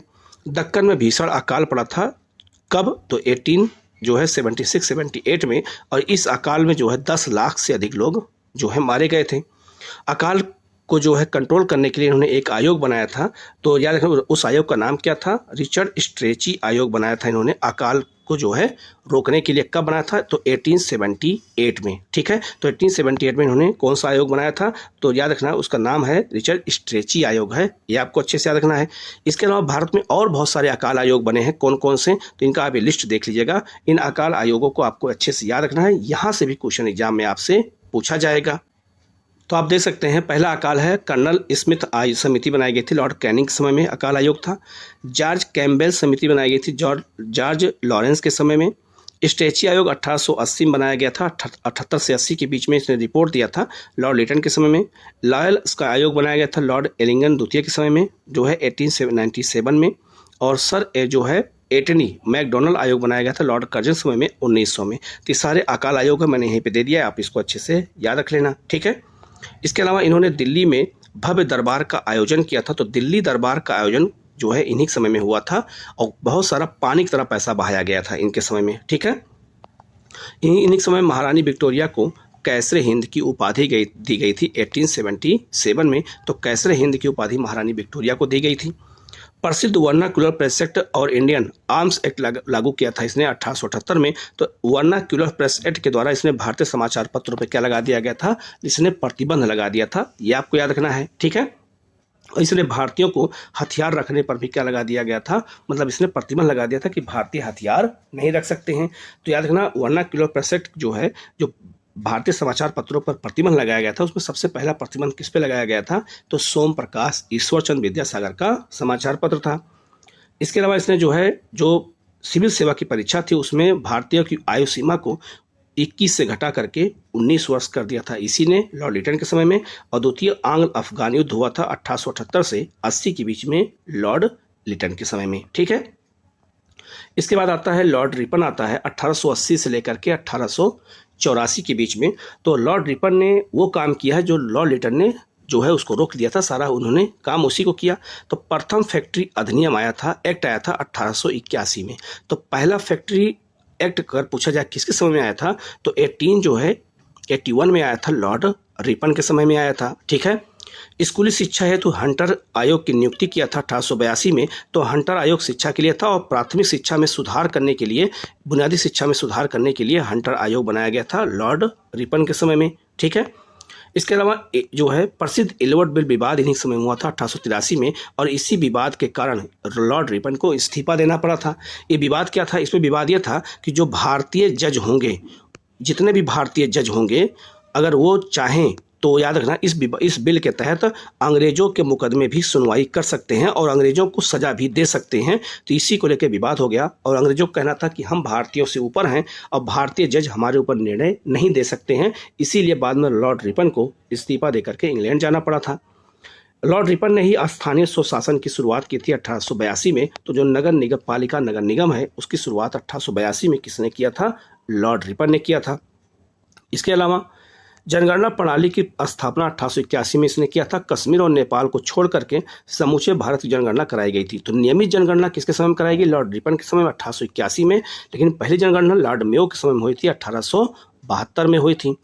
दक्कन में भीषण अकाल पड़ा था। कब? तो 1876-78 में। और इस अकाल में जो है 10 लाख से अधिक लोग जो है मारे गए थे। अकाल को जो है कंट्रोल करने के लिए इन्होंने एक आयोग बनाया था। तो याद रखना, उस आयोग का नाम क्या था? रिचर्ड स्ट्रेची आयोग बनाया था इन्होंने अकाल को जो है रोकने के लिए। कब बनाया था? तो 1878 में। ठीक है। तो 1878 में इन्होंने कौन सा आयोग बनाया था? तो याद रखना, उसका नाम है रिचर्ड स्ट्रेची आयोग है। ये आपको अच्छे से याद रखना है। इसके अलावा भारत में और बहुत सारे अकाल आयोग बने हैं। कौन कौन से? तो इनका आप ये लिस्ट देख लीजिएगा। इन अकाल आयोगों को आपको अच्छे से याद रखना है, यहाँ से भी क्वेश्चन एग्जाम में आपसे पूछा जाएगा। तो आप देख सकते हैं, पहला अकाल है कर्नल स्मिथ समिति बनाई गई थी, लॉर्ड कैनिंग के समय में अकाल आयोग था। जॉर्ज कैम्पबेल समिति बनाई गई थी जॉर्ज लॉरेंस के समय में। स्ट्रेची आयोग 1880 में बनाया गया था। 78 से 80 के बीच में इसने रिपोर्ट दिया था, लॉर्ड लिटन के समय में। लॉयल का आयोग बनाया गया था लॉर्ड एलिंगन द्वितीय के समय में, जो है 1897 में। और सर जो है एटनी मैकडोनल्ड आयोग बनाया गया था लॉर्ड कर्जन समय में 1900 में। तो ये सारे अकाल आयोग है, मैंने यहीं पे दे दिया है, आप इसको अच्छे से याद रख लेना। ठीक है। इसके अलावा इन्होंने दिल्ली में भव्य दरबार का आयोजन किया था। तो दिल्ली दरबार का आयोजन जो है इन्हीं समय में हुआ था और बहुत सारा पानी की तरह पैसा बहाया गया था इनके समय में। ठीक है। इन्हीं समय महारानी विक्टोरिया को कैसरे हिंद की उपाधि दी गई थी 1877 में। तो कैसरे हिंद की उपाधि महारानी विक्टोरिया को दी गई थी। प्रसिद्ध वर्नाक्युलर प्रेस एक्ट और इंडियन आर्म्स एक्ट लागू किया था इसने 1878 में। तो वर्नाक्युलर प्रेस एक्ट के द्वारा इसने भारतीय समाचार पत्रों पर क्या लगा दिया गया था? इसने प्रतिबंध लगा दिया था। ये आपको याद रखना है। ठीक है। और इसने भारतीयों को हथियार रखने पर भी क्या लगा दिया गया था? मतलब इसने प्रतिबंध लगा दिया था कि भारतीय हथियार नहीं रख सकते हैं। तो याद रखना, वर्नाक्युलर प्रेस एक्ट जो है, जो भारतीय समाचार पत्रों पर प्रतिबंध लगाया गया था, उसमें सबसे पहला प्रतिबंध किस पे लगाया गया था? तो सोम प्रकाश ईश्वरचंद विद्यासागर का समाचार पत्र था। इसके अलावा इसने जो है जो सिविल सेवा की परीक्षा थी उसमें भारतीयों की आयु सीमा को 21 से घटा करके 19 वर्ष कर दिया था इसी ने लॉर्ड लिटन के समय में। और द्वितीय आंग्ल अफगान युद्ध हुआ था 1878 से 80 के बीच में लॉर्ड लिटन के समय में। ठीक है। इसके बाद आता है लॉर्ड रिपन आता है 1880 से लेकर के 1884 के बीच में। तो लॉर्ड रिपन ने वो काम किया है जो लॉर्ड लिटन ने जो है उसको रोक दिया था, सारा उन्होंने काम उसी को किया। तो प्रथम फैक्ट्री अधिनियम आया था, एक्ट आया था 1881 में। तो पहला फैक्ट्री एक्ट अगर पूछा जाए किसके समय में आया था, तो 81 में आया था, लॉर्ड रिपन के समय में आया था। ठीक है। स्कूली शिक्षा हेतु हंटर आयोग की नियुक्ति किया था 1882 में। तो हंटर आयोग शिक्षा के लिए था और प्राथमिक शिक्षा में सुधार करने के लिए, बुनियादी शिक्षा में सुधार करने के लिए हंटर आयोग बनाया गया था लॉर्ड रिपन के समय में। ठीक है। इसके अलावा जो है प्रसिद्ध एल्बर्ट बिल विवाद इन्हीं समय हुआ था 1883 में, और इसी विवाद के कारण लॉर्ड रिपन को इस्तीफा देना पड़ा था। ये विवाद क्या था? इसमें विवाद ये था कि जो भारतीय जज होंगे, जितने भी भारतीय जज होंगे, अगर वो चाहें तो याद रखना इस बिल के तहत अंग्रेजों के मुकदमे भी सुनवाई कर सकते हैं और अंग्रेजों को सजा भी दे सकते हैं। तो इसी को लेकर विवाद हो गया और अंग्रेजों का कहना था कि हम भारतीयों से ऊपर हैं और भारतीय जज हमारे ऊपर निर्णय नहीं दे सकते हैं। इसीलिए बाद में लॉर्ड रिपन को इस्तीफा देकर के इंग्लैंड जाना पड़ा था। लॉर्ड रिपन ने ही स्थानीय स्वशासन की शुरुआत की थी 1882 में। तो जो नगर निगम है उसकी शुरुआत 1882 में किसने किया था? लॉर्ड रिपन ने किया था। इसके अलावा जनगणना प्रणाली की स्थापना 1881 में इसने किया था। कश्मीर और नेपाल को छोड़ करके समूचे भारत की जनगणना कराई गई थी। तो नियमित जनगणना किसके समय में कराई गई? लॉर्ड रिपन के समय में 1881 में। लेकिन पहली जनगणना लॉर्ड मेयो के समय में हुई थी, 1872 में हुई थी।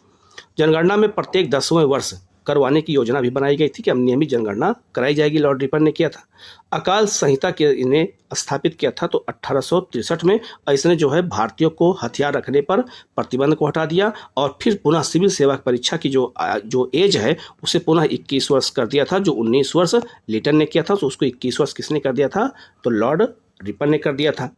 जनगणना में प्रत्येक 10वें वर्ष करवाने की योजना भी बनाई गई थी कि अब नियमित जनगणना कराई जाएगी। लॉर्ड रिपन ने किया था। अकाल संहिता के इन्हें स्थापित किया था तो 1863 में। इसने जो है भारतीयों को हथियार रखने पर प्रतिबंध को हटा दिया और फिर पुनः सिविल सेवा परीक्षा की जो एज है उसे पुनः 21 वर्ष कर दिया था। जो 19 वर्ष लिटन ने किया था तो उसको 21 वर्ष किसने कर दिया था? तो लॉर्ड रिपन ने कर दिया था।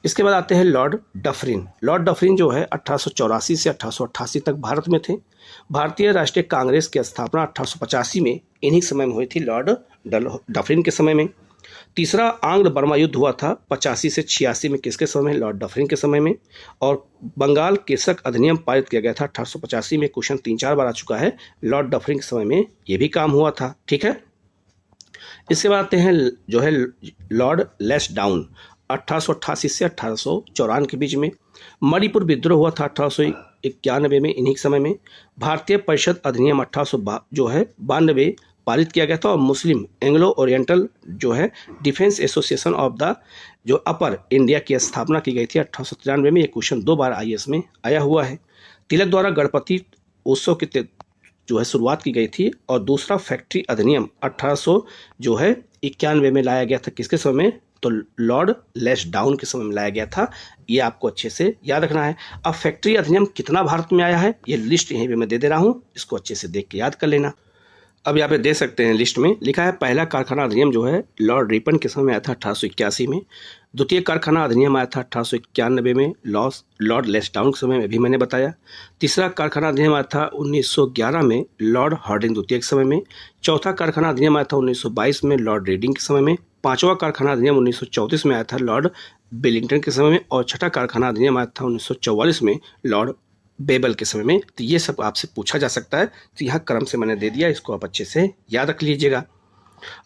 इसके बाद आते हैं लॉर्ड डफरिन। लॉर्ड डफरिन जो है 1884 से 1888 तक भारत में थे। भारतीय राष्ट्रीय कांग्रेस की स्थापना 1885 में इन्हीं समय में हुई थी, लॉर्ड डफरिन के समय में। तीसरा आंग्ल बर्मा युद्ध हुआ था 85 से 86 में, किसके समय? लॉर्ड डफरिन के समय में। और बंगाल कृषक अधिनियम पारित किया गया था 1885 में। क्वेश्चन 3-4 बार आ चुका है। लॉर्ड डफरिन के समय में ये भी काम हुआ था। ठीक है। इसके बाद आते हैं जो है लॉर्ड लैंसडाउन, 1888 से 1894 के बीच में। मणिपुर विद्रोह हुआ था 1891 में इन्हीं समय में। भारतीय परिषद अधिनियम 1892 पारित किया गया था और मुस्लिम एंग्लो ओरिएंटल जो है डिफेंस एसोसिएशन ऑफ द जो अपर इंडिया की स्थापना की गई थी 1893 में। ये क्वेश्चन 2 बार IAS में आया हुआ है। तिलक द्वारा गणपति उत्सव की जो है शुरुआत की गई थी और दूसरा फैक्ट्री अधिनियम 1891 में लाया गया था। किसके समय में? तो लॉर्ड लैंसडाउन के समय में लाया गया था। ये आपको अच्छे से याद रखना है। अब फैक्ट्री अधिनियम कितना भारत में आया है ये लिस्ट यहीं पे मैं दे दे रहा हूँ, इसको अच्छे से देख के याद कर लेना। अब यहाँ पे दे सकते हैं लिस्ट में लिखा है पहला कारखाना अधिनियम जो है लॉर्ड रिपन के समय में आया था 1881 में। द्वितीय कारखाना अधिनियम आया था 1891 में, लॉर्ड लैंसडाउन के समय में भी मैंने बताया। तीसरा कारखाना अधिनियम आया था 1911 में, लॉर्ड हार्डिंग द्वितीय के समय में। चौथा कारखाना अधिनियम आया था 1922 में, लॉर्ड रेडिंग के समय में। पांचवा कारखाना अधिनियम 1934 में आया था, लॉर्ड बेलिंगटन के समय में। और छठा कारखाना अधिनियम आया था 1944 में, लॉर्ड बेबल के समय में। तो ये सब आपसे पूछा जा सकता है। तो यहाँ क्रम से मैंने दे दिया, इसको आप अच्छे से याद रख लीजिएगा।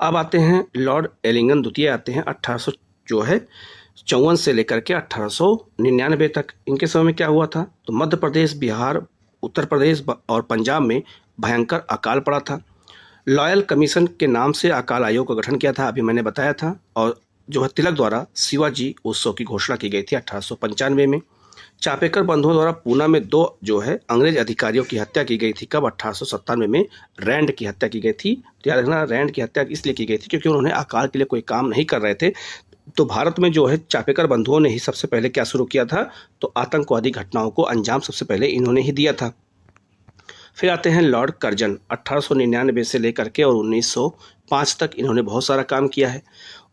अब आते हैं लॉर्ड एलिंगन द्वितीय आते हैं 1854 से लेकर के 1899 तक। इनके समय में क्या हुआ था? तो मध्य प्रदेश, बिहार, उत्तर प्रदेश और पंजाब में भयंकर अकाल पड़ा था। लॉयल कमीशन के नाम से अकाल आयोग का गठन किया था, अभी मैंने बताया था। और जो है तिलक द्वारा शिवाजी उत्सव की घोषणा की गई थी 1895 में। चापेकर बंधुओं द्वारा पूना में 2 जो है अंग्रेज अधिकारियों की हत्या की गई थी। कब? 1897 में रैंड की हत्या की गई थी। तो याद रखना, रैंड की हत्या इसलिए की गई थी क्योंकि उन्होंने अकाल के लिए कोई काम नहीं कर रहे थे। तो भारत में जो है चापेकर बंधुओं ने ही सबसे पहले क्या शुरू किया था? तो आतंकवादी घटनाओं को अंजाम सबसे पहले इन्होंने ही दिया था। फिर आते हैं लॉर्ड कर्जन, 1899 से लेकर के और 1905 तक इन्होंने बहुत सारा काम किया है।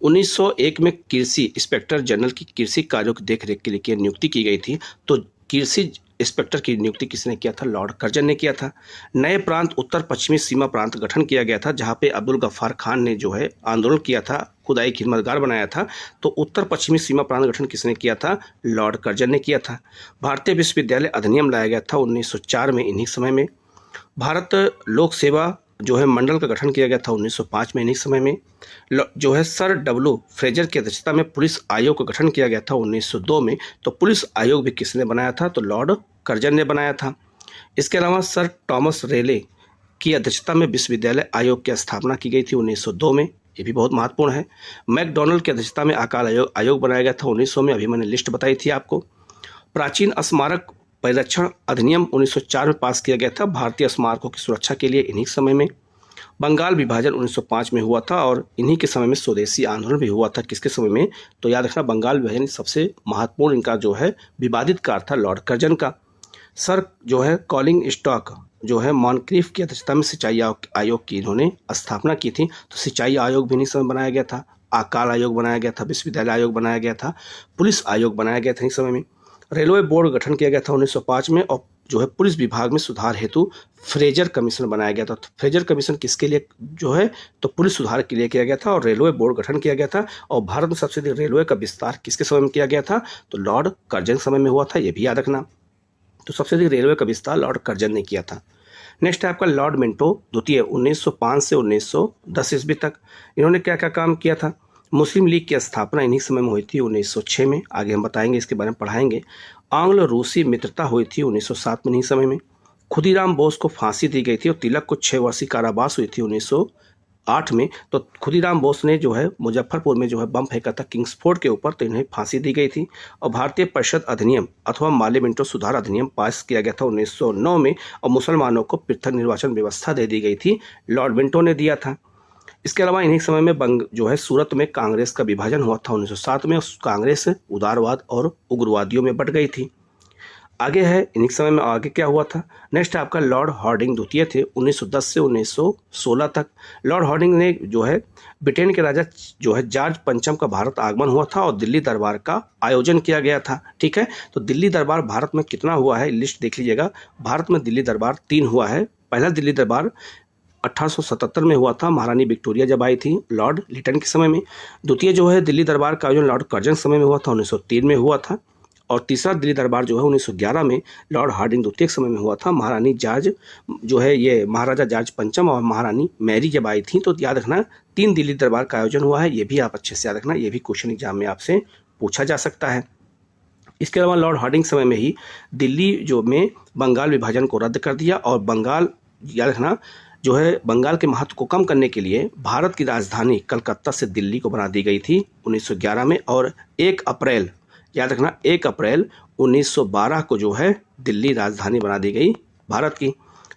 1901 में कृषि इंस्पेक्टर जनरल की कृषि कार्यों की देखरेख के लिए नियुक्ति की गई थी। तो कृषि इंस्पेक्टर की नियुक्ति किसने किया था? लॉर्ड कर्जन ने किया था। नए प्रांत उत्तर पश्चिमी सीमा प्रांत गठन किया गया था, जहां पे अब्दुल गफ्फार खान ने जो है आंदोलन किया था, खुदाई खिदमतगार बनाया था। तो उत्तर पश्चिमी सीमा प्रांत गठन किसने किया था? लॉर्ड कर्जन ने किया था। भारतीय विश्वविद्यालय अधिनियम लाया गया था 1904 में इन्हीं समय में। भारत लोक सेवा जो है मंडल का गठन किया गया था 1905 में इन्हीं समय में। जो है सर W फ्रेजर की अध्यक्षता में पुलिस आयोग का गठन किया गया था 1902 में। तो पुलिस आयोग भी किसने बनाया था? तो लॉर्ड कर्जन ने बनाया था। इसके अलावा सर टॉमस रेले की अध्यक्षता में विश्वविद्यालय आयोग की स्थापना की गई थी 1902 में, ये भी बहुत महत्वपूर्ण है। मैकडॉनल्ड की अध्यक्षता में अकाल आयोग बनाया गया था 1900 में, अभी मैंने लिस्ट बताई थी आपको। प्राचीन स्मारक परिरक्षण अधिनियम 1904 में पास किया गया था भारतीय स्मारकों की सुरक्षा के लिए इन्हीं समय में। बंगाल विभाजन 1905 में हुआ था और इन्हीं के समय में स्वदेशी आंदोलन भी हुआ था। किसके समय में? तो याद रखना, बंगाल विभाजन सबसे महत्वपूर्ण इनका जो है विवादित कार्य था लॉर्ड कर्जन का। सर जो है कॉलिंग स्टॉक जो है मॉनक्रीफ की अध्यक्षता में सिंचाई आयोग की इन्होंने स्थापना की थी। तो सिंचाई आयोग भी इन्हीं समय बनाया गया था, अकाल आयोग बनाया गया था, विश्वविद्यालय आयोग बनाया गया था, पुलिस आयोग बनाया गया था इस समय में। रेलवे बोर्ड गठन किया गया था 1905 में और जो है पुलिस विभाग में सुधार हेतु फ्रेजर कमीशन बनाया गया था। तो फ्रेजर कमीशन किसके लिए जो है? तो पुलिस सुधार के लिए किया गया था और रेलवे बोर्ड गठन किया गया था। और भारत में सबसे अधिक रेलवे का विस्तार किसके समय में किया गया था? तो लॉर्ड कर्जन समय में हुआ था, ये भी याद रखना। तो सबसे अधिक रेलवे का विस्तार लॉर्ड कर्जन ने किया था। नेक्स्ट है आपका लॉर्ड मिंटो द्वितीय 1905 से 1910 ईस्वी तक। इन्होंने क्या क्या काम किया था? मुस्लिम लीग की स्थापना इन्हीं समय में हुई थी 1906 में, आगे हम बताएंगे, इसके बारे में पढ़ाएंगे। आंग्ल रूसी मित्रता हुई थी 1907 में इन्हीं समय में। खुदीराम बोस को फांसी दी गई थी और तिलक को 6 वर्षीय कारावास हुई थी 1908 में। तो खुदीराम बोस ने जो है मुजफ्फरपुर में जो है बम फेंका था किंग्सफोर्ड के ऊपर, तो इन्हें फांसी दी गई थी। और भारतीय परिषद अधिनियम अथवा माले मिंटो सुधार अधिनियम पास किया गया था 1909 में और मुसलमानों को पृथक निर्वाचन व्यवस्था दे दी गई थी, लॉर्ड मिंटो ने दिया था। इसके अलावा इन्हीं समय में जो है सूरत में कांग्रेस का विभाजन हुआ था 1907 में और कांग्रेस उदारवाद और उग्रवादियों में बट गई थी। आगे है इन्हीं समय में आगे क्या हुआ था। नेक्स्ट आपका लॉर्ड हार्डिंग द्वितीय थे 1910 से 1916 तक। लॉर्ड हार्डिंग ने जो है ब्रिटेन के राजा जो है जॉर्ज पंचम का भारत आगमन हुआ था और दिल्ली दरबार का आयोजन किया गया था। ठीक है, तो दिल्ली दरबार भारत में कितना हुआ है लिस्ट देख लीजिएगा। भारत में दिल्ली दरबार 3 हुआ है। पहला दिल्ली दरबार 1877 में हुआ था, महारानी विक्टोरिया जब आई थी लॉर्ड लिटन के समय में। द्वितीय जो है दिल्ली दरबार का आयोजन लॉर्ड कर्जन समय में हुआ था, 1903 में हुआ था। और तीसरा दिल्ली दरबार जो है 1911 में लॉर्ड हार्डिंग द्वितीय समय में हुआ था। महारानी जॉर्ज जो है ये महाराजा जॉर्ज पंचम और महारानी मैरी जब आई थी। तो याद रखना 3 दिल्ली दरबार का आयोजन हुआ है, ये भी आप अच्छे से याद रखना, ये भी क्वेश्चन एग्जाम में आपसे पूछा जा सकता है। इसके अलावा लॉर्ड हार्डिंग समय में ही दिल्ली जो में बंगाल विभाजन को रद्द कर दिया और बंगाल याद रखना जो है बंगाल के महत्व को कम करने के लिए भारत की राजधानी कलकत्ता से दिल्ली को बना दी गई थी 1911 में। और 1 अप्रैल याद रखना 1 अप्रैल 1912 को जो है दिल्ली राजधानी बना दी गई भारत की।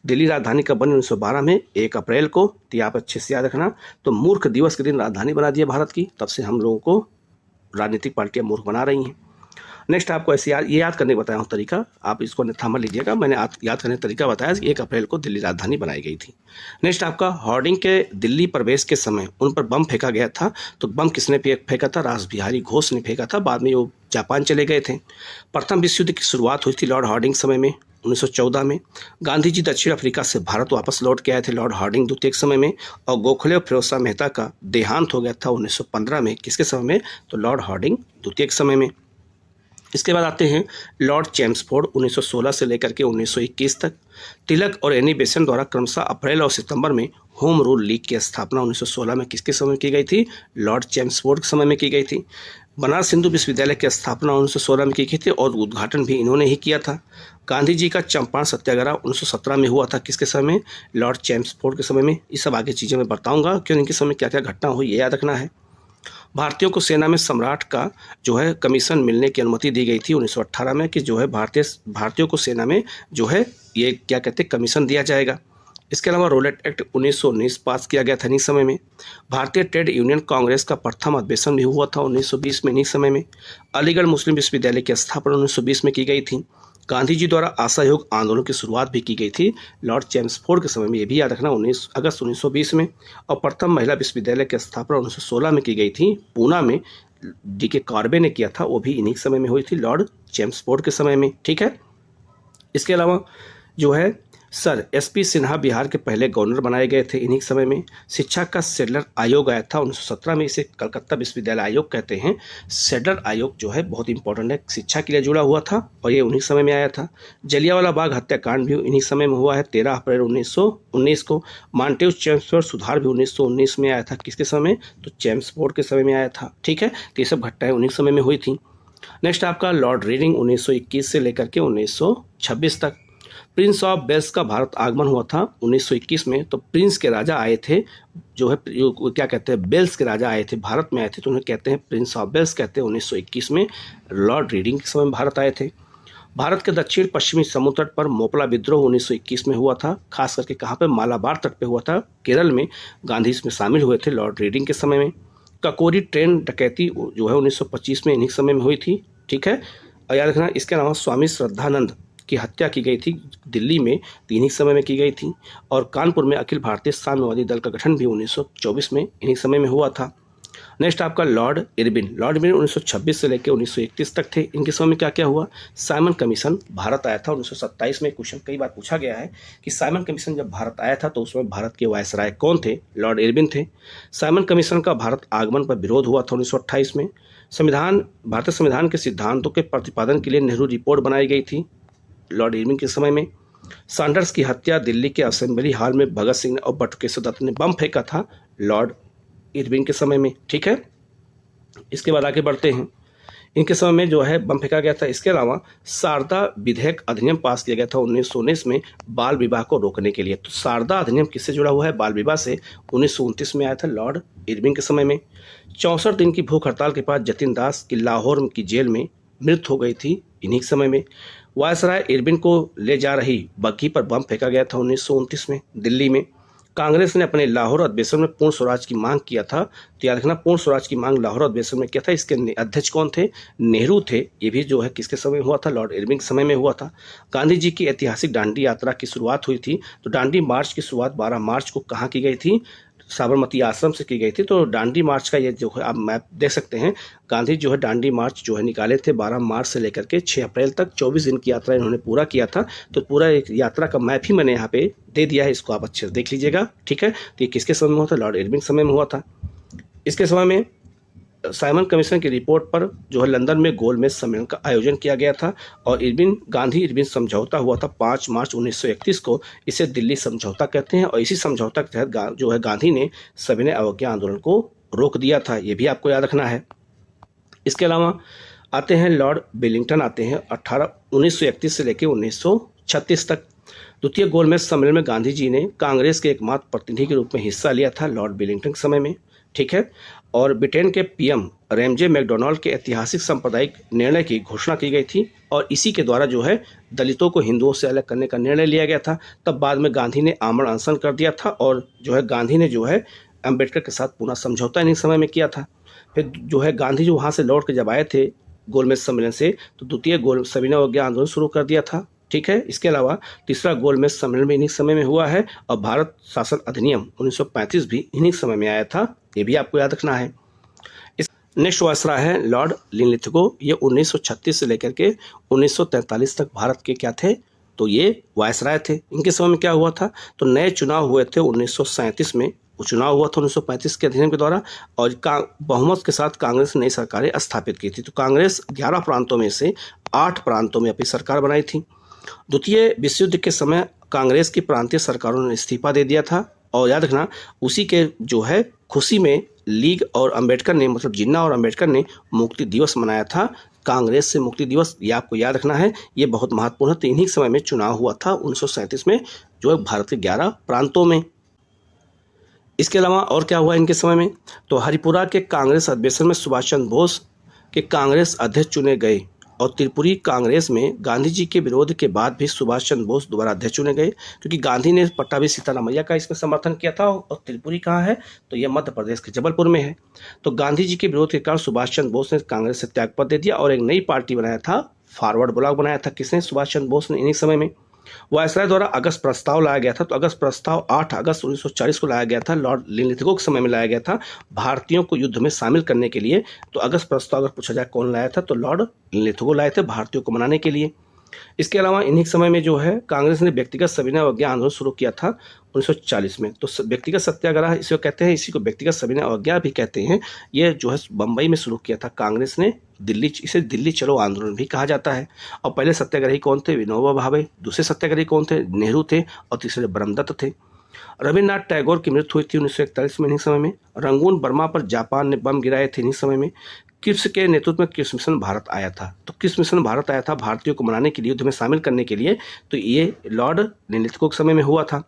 दिल्ली राजधानी कब बनी? 1912 में 1 अप्रैल को। तो आप अच्छे से याद रखना। तो मूर्ख दिवस के दिन राजधानी बना दी है भारत की, तब से हम लोगों को राजनीतिक पार्टियां मूर्ख बना रही हैं। नेक्स्ट आपको ऐसे ये याद करने का बताया हूँ तरीका, आप इसको अन्यथा मत लीजिएगा। मैंने याद करने का तरीका बताया कि 1 अप्रैल को दिल्ली राजधानी बनाई गई थी। नेक्स्ट आपका हार्डिंग के दिल्ली प्रवेश के समय उन पर बम फेंका गया था। तो बम किसने फेंका था? रासबिहारी घोष ने फेंका था। बाद में वो जापान चले गए थे। प्रथम विश्व युद्ध की शुरुआत हुई थी लॉर्ड हार्डिंग समय में 1914 में। गांधी जी दक्षिण अफ्रीका से भारत वापस लौट के आए थे लॉर्ड हार्डिंग द्वितीय समय में। और गोखले और फिरोज मेहता का देहांत हो गया था 1915 में। किसके समय में? तो लॉर्ड हार्डिंग द्वितीय समय में। इसके बाद आते हैं लॉर्ड चेम्सफोर्ड 1916 से लेकर के 1921 तक। तिलक और एनी बेसेंट द्वारा क्रमशः अप्रैल और सितंबर में होम रूल लीग की स्थापना 1916 में किसके समय की गई थी? लॉर्ड चेम्सफोर्ड के समय में की गई थी। बनारस हिंदू विश्वविद्यालय की स्थापना 1916 में की गई थी और उद्घाटन भी इन्होंने ही किया था। गांधी जी का चंपारण सत्याग्रह 1917 में हुआ था। किसके समय में? लॉर्ड चेम्सफोर्ड के समय में। ये सब आगे चीज़ें मैं बताऊँगा क्यों इनके समय क्या क्या घटना हुई, ये याद रखना है। भारतीयों को सेना में सम्राट का जो है कमीशन मिलने की अनुमति दी गई थी 1918 में कि जो है भारतीयों को सेना में जो है ये क्या कहते हैं कमीशन दिया जाएगा। इसके अलावा रोलेट एक्ट 1919 पास किया गया था इन्हीं समय में। भारतीय ट्रेड यूनियन कांग्रेस का प्रथम अधिवेशन भी हुआ था 1920 में इन्हीं समय में। अलीगढ़ मुस्लिम विश्वविद्यालय की स्थापना 1920 में की गई थी। गांधी जी द्वारा असहयोग आंदोलन की शुरुआत भी की गई थी लॉर्ड चेम्सफोर्ड के समय में, ये भी याद रखना 19 अगस्त 1920 में। और प्रथम महिला विश्वविद्यालय की स्थापना 1916 में की गई थी पूना में, डीके कार्बे ने किया था, वो भी इन्हीं समय में हुई थी लॉर्ड चेम्सफोर्ड के समय में। ठीक है, इसके अलावा जो है सर एसपी सिन्हा बिहार के पहले गवर्नर बनाए गए थे इन्हीं समय में। शिक्षा का सेडलर आयोग आया था 1917 में, इसे कलकत्ता विश्वविद्यालय आयोग कहते हैं। सेडलर आयोग जो है बहुत इंपॉर्टेंट है, शिक्षा के लिए जुड़ा हुआ था और ये उन्हीं समय में आया था। जलियांवाला बाग हत्याकांड भी इन्हीं समय में हुआ है 13 अप्रैल 1919 को। मॉन्टेग चेम्सफोर्ड सुधार भी 1919 में आया था। किसके समय? तो चेम्सफोर्ड के समय में आया था। ठीक है, तो ये सब घटनाएं उन्हीं समय में हुई थी। नेक्स्ट आपका लॉर्ड रीडिंग 1921 से लेकर के 1926 तक। प्रिंस ऑफ वेल्स का भारत आगमन हुआ था 1921 में। तो प्रिंस के राजा आए थे, जो है क्या कहते हैं, वेल्स के राजा आए थे, भारत में आए थे, तो उन्हें कहते हैं प्रिंस ऑफ वेल्स कहते हैं। 1921 में लॉर्ड रीडिंग के समय में भारत आए थे। भारत के दक्षिण पश्चिमी समुद्र तट पर मोपला विद्रोह 1921 में हुआ था, खास करके कहाँ पे, मालाबार तट पे हुआ था, केरल में। गांधी इसमें शामिल हुए थे लॉर्ड रीडिंग के समय में। ककोरी ट्रेन डकैती जो है 1925 में इन्हीं समय में हुई थी, ठीक है। और याद रखना, इसके अलावा स्वामी श्रद्धानंद की हत्या की गई थी दिल्ली में, इन्हीं समय में की गई थी। और कानपुर में अखिल भारतीय साम्यवादी दल का गठन भी 1924 में इन्हीं समय में हुआ था। नेक्स्ट आपका लॉर्ड इरविन। लॉर्ड इरविन 1926 से लेकर 1931 तक थे। इनके समय में क्या क्या हुआ? साइमन कमीशन भारत आया था 1927 में। क्वेश्चन कई बार पूछा गया है कि साइमन कमीशन जब भारत आया था तो उसमें भारत के वायसराय कौन थे? लॉर्ड इरविन थे। साइमन कमीशन का भारत आगमन पर विरोध हुआ था 1928 में। भारतीय संविधान के सिद्धांतों के प्रतिपादन के लिए नेहरू रिपोर्ट बनाई गई थी लॉर्ड इरविन के समय में। सैंडर्स की हत्या दिल्ली के असेंबली हॉल में भगत सिंह और बटुकेश्वर दत्त ने बम फेंका था लॉर्ड इरविन के समय में, ठीक है। इसके बाद आगे बढ़ते हैं। इनके समय में जो है बम फेंका गया था। इसके अलावा शारदा विधेयक अधिनियम पास किया गया था 1919 में बाल विवाह को रोकने के लिए। तो शारदा अधिनियम किससे जुड़ा हुआ है? बाल विवाह से। 1929 में आया था लॉर्ड इरविन के समय में। 64 दिन की भूख हड़ताल के बाद जतिन दास की लाहौर की जेल में मृत्यु हो गई थी इन्हीं समय में। वायसराय इरविन को ले जा रही बग्घी पर बम फेंका गया था 1929 में दिल्ली में। कांग्रेस ने अपने लाहौर अधिवेशन में पूर्ण स्वराज की मांग किया था। तो याद रखना, पूर्ण स्वराज की मांग लाहौर अधिवेशन में किया था। इसके अध्यक्ष कौन थे? नेहरू थे। ये भी जो है किसके समय में हुआ था? लॉर्ड इरविन के समय में हुआ था। गांधी जी की ऐतिहासिक दांडी यात्रा की शुरुआत हुई थी। तो दांडी मार्च की शुरुआत 12 मार्च को कहाँ की गई थी? साबरमती आश्रम से की गई थी। तो दांडी मार्च का ये जो है आप मैप देख सकते हैं। गांधी जो है दांडी मार्च जो है निकाले थे 12 मार्च से लेकर के 6 अप्रैल तक। 24 दिन की यात्रा इन्होंने पूरा किया था। तो पूरा एक यात्रा का मैप ही मैंने यहाँ पे दे दिया है, इसको आप अच्छे से देख लीजिएगा, ठीक है। तो ये किसके समय में हुआ था? लॉर्ड इरविन के समय में हुआ था। इसके समय में साइमन कमीशन की रिपोर्ट पर जो है लंदन में गोलमेज सम्मेलन का आयोजन किया गया था। और गांधी इरविन समझौता हुआ था 5 मार्च 1931 को। इसे दिल्ली समझौता कहते हैं। और इसी समझौता के तहत जो है गांधी ने सविनय अवज्ञा आंदोलन को रोक दिया था। ये भी आपको याद रखना है। इसके अलावा आते हैं लॉर्ड वेलिंगटन, आते हैं 1931 से लेकर 1936 तक। द्वितीय गोलमेज सम्मेलन में गांधी जी ने कांग्रेस के एकमात्र प्रतिनिधि के रूप में हिस्सा लिया था लॉर्ड वेलिंगटन के समय में, ठीक है। और ब्रिटेन के पीएम रैमजे मैकडोनाल्ड के ऐतिहासिक सांप्रदायिक निर्णय की घोषणा की गई थी। और इसी के द्वारा जो है दलितों को हिंदुओं से अलग करने का निर्णय लिया गया था। तब बाद में गांधी ने आमरण अनशन कर दिया था। और जो है गांधी ने जो है अम्बेडकर के साथ पुनः समझौता इन्हीं समय में किया था। फिर जो है गांधी जो वहाँ से लौट के जब आए थे गोलमेज सम्मेलन से, तो द्वितीय सविनय अवज्ञा आंदोलन शुरू कर दिया था, ठीक है। इसके अलावा तीसरा गोलमेज सम्मेलन भी इन्हीं समय में हुआ है। और भारत शासन अधिनियम 1935 भी इन्हीं समय में आया था। ये भी आपको याद रखना है। नेक्स्ट वायसराय है लॉर्ड लिनलिथगो। ये 1936 से लेकर के 1943 तक भारत के क्या थे? तो ये वायसराय थे। इनके समय में क्या हुआ था? तो नए चुनाव हुए थे 1937 में। चुनाव हुआ था 1935 के अधिनियम के द्वारा। और बहुमत के साथ कांग्रेस ने नई सरकारें स्थापित की थी। तो कांग्रेस 11 प्रांतों में से 8 प्रांतों में अपनी सरकार बनाई थी। द्वितीय विश्व युद्ध के समय कांग्रेस की प्रांतीय सरकारों ने इस्तीफा दे दिया था। और याद रखना, उसी के जो है खुशी में लीग और अंबेडकर ने, मतलब जिन्ना और अंबेडकर ने मुक्ति दिवस मनाया था, कांग्रेस से मुक्ति दिवस। ये आपको याद रखना है, ये बहुत महत्वपूर्ण है। तो इन्हीं समय में चुनाव हुआ था 1937 में, जो है भारत के 11 प्रांतों में। इसके अलावा और क्या हुआ इनके समय में? तो हरिपुरा के कांग्रेस अधिवेशन में सुभाष चंद्र बोस के कांग्रेस अध्यक्ष चुने गए। और त्रिपुरी कांग्रेस में गांधी जी के विरोध के बाद भी सुभाष चंद्र बोस दोबारा अध्यक्ष चुने गए, क्योंकि गांधी ने पट्टाभी सीतारामैया का इसमें समर्थन किया था। और त्रिपुरी कहाँ है? तो यह मध्य प्रदेश के जबलपुर में है। तो गांधी जी के विरोध के कारण सुभाष चंद्र बोस ने कांग्रेस से त्यागपत्र दे दिया और एक नई पार्टी बनाया था, फॉरवर्ड ब्लॉक बनाया था। किसने? सुभाष चंद्र बोस ने इन्हीं समय में। वायसराय द्वारा अगस्त प्रस्ताव लाया गया था। तो अगस्त प्रस्ताव 8 अगस्त 1940 को लाया गया था। लॉर्ड लिनलिथगो के समय में लाया गया था भारतीयों को युद्ध में शामिल करने के लिए। तो अगस्त प्रस्ताव अगर पूछा जाए कौन लाया था, तो लॉर्ड लिनलिथगो लाए थे भारतीयों को मनाने के लिए। इसके अलावा इन्हीं समय में जो है कांग्रेस ने व्यक्तिगत सविनय अवज्ञा आंदोलन शुरू किया था 1940 में। तो व्यक्तिगत सत्याग्रह इसे कहते हैं, इसी को व्यक्तिगत सविनय अवज्ञा भी कहते हैं। ये जो है बम्बई में शुरू किया था कांग्रेस ने। इसे दिल्ली चलो आंदोलन भी कहा जाता है। और पहले सत्याग्रही कौन थे? विनोबा भावे। दूसरे सत्याग्रही कौन थे? नेहरू थे। और तीसरे ब्रह्मदत्त थे। रविन्द्रनाथ टैगोर की मृत्यु हुई थी 1941 में इन्हीं समय में। रंगून बर्मा पर जापान ने बम गिराए थे इन्हीं समय में। किप्स के नेतृत्व में किप्स मिशन भारत आया था। तो किप्स मिशन भारत आया था भारतीयों को मनाने के लिए, युद्ध में शामिल करने के लिए। तो ये लॉर्ड निलिथको के समय में हुआ था।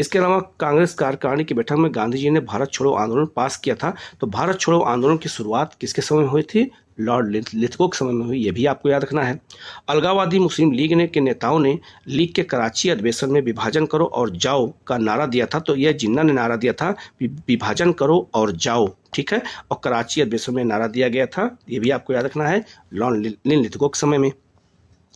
इसके अलावा कांग्रेस कार्यकारिणी की बैठक में गांधी जी ने भारत छोड़ो आंदोलन पास किया था। तो भारत छोड़ो आंदोलन की शुरुआत किसके समय में हुई थी? लॉर्ड लिथगो के समय में हुई। ये भी आपको याद रखना है। अलगाववादी मुस्लिम लीग ने के नेताओं ने लीग के कराची अधिवेशन में विभाजन करो और जाओ का नारा दिया था। तो यह जिन्ना ने नारा दिया था विभाजन करो और जाओ, ठीक है। और कराची अधिवेशन में नारा दिया गया था। ये भी आपको याद रखना है लॉर्ड लिथगो के समय में।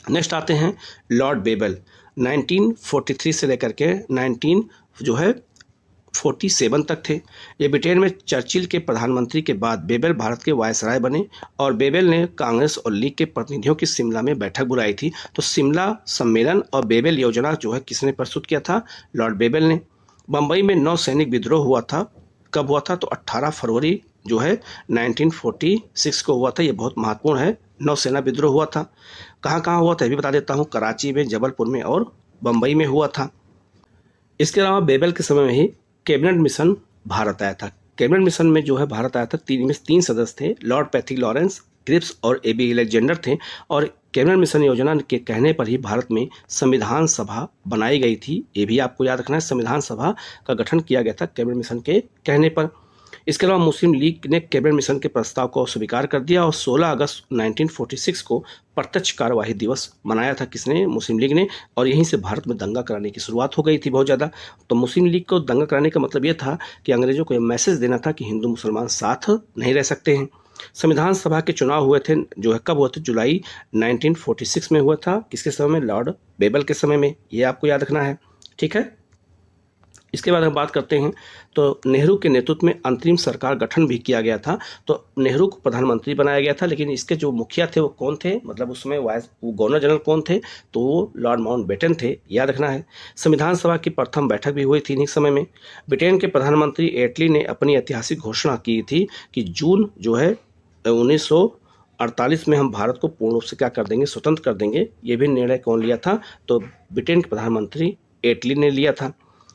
नेक्स्ट आते हैं लॉर्ड बेबल। 1943 से लेकर के 1947 तक थे। ये ब्रिटेन में चर्चिल के प्रधानमंत्री के बाद बेबल भारत के वायसराय बने और बेबल ने कांग्रेस और लीग के प्रतिनिधियों की शिमला में बैठक बुलाई थी। तो शिमला सम्मेलन और बेबल योजना जो है किसने प्रस्तुत किया था? लॉर्ड बेबल ने। बम्बई में नौसैनिक विद्रोह हुआ था। कब हुआ था? तो 18 फरवरी जो है 1946 को हुआ था। ये बहुत महत्वपूर्ण है। नौसेना विद्रोह हुआ था। कहाँ कहाँ हुआ था ये भी बता देता हूँ। कराची में, जबलपुर में और बम्बई में हुआ था। इसके अलावा बेबल के समय में ही कैबिनेट मिशन भारत आया था। कैबिनेट मिशन में जो है भारत आया था। तीन सदस्य थे, लॉर्ड पैथिक लॉरेंस, क्रिप्स और एबी अलेक्जेंडर थे। और कैबिनेट मिशन योजना के कहने पर ही भारत में संविधान सभा बनाई गई थी। ये भी आपको याद रखना है। संविधान सभा का गठन किया गया था कैबिनेट मिशन के कहने पर। इसके अलावा मुस्लिम लीग ने कैबिनेट मिशन के प्रस्ताव को स्वीकार कर दिया और 16 अगस्त 1946 को प्रत्यक्ष कार्यवाही दिवस मनाया था। किसने? मुस्लिम लीग ने। और यहीं से भारत में दंगा कराने की शुरुआत हो गई थी बहुत ज़्यादा। तो मुस्लिम लीग को दंगा कराने का मतलब ये था कि अंग्रेजों को यह मैसेज देना था कि हिंदू मुसलमान साथ नहीं रह सकते हैं। संविधान सभा के चुनाव हुए थे जो है कब हुए थे? जुलाई 1946 में हुआ था। किसके समय में? लॉर्ड बेबल के समय में। ये आपको याद रखना है, ठीक है। इसके बाद हम बात करते हैं तो नेहरू के नेतृत्व में अंतरिम सरकार गठन भी किया गया था। तो नेहरू को प्रधानमंत्री बनाया गया था। लेकिन इसके जो मुखिया थे वो कौन थे? मतलब उसमें वो गवर्नर जनरल कौन थे? तो वो लॉर्ड माउंटबेटन थे। याद रखना है। संविधान सभा की प्रथम बैठक भी हुई थी इन्हीं समय में। ब्रिटेन के प्रधानमंत्री एटली ने अपनी ऐतिहासिक घोषणा की थी कि जून जो है 1948 में हम भारत को पूर्ण रूप से क्या कर देंगे? स्वतंत्र कर देंगे। ये भी निर्णय कौन लिया था? तो ब्रिटेन के प्रधानमंत्री एटली ने लिया था।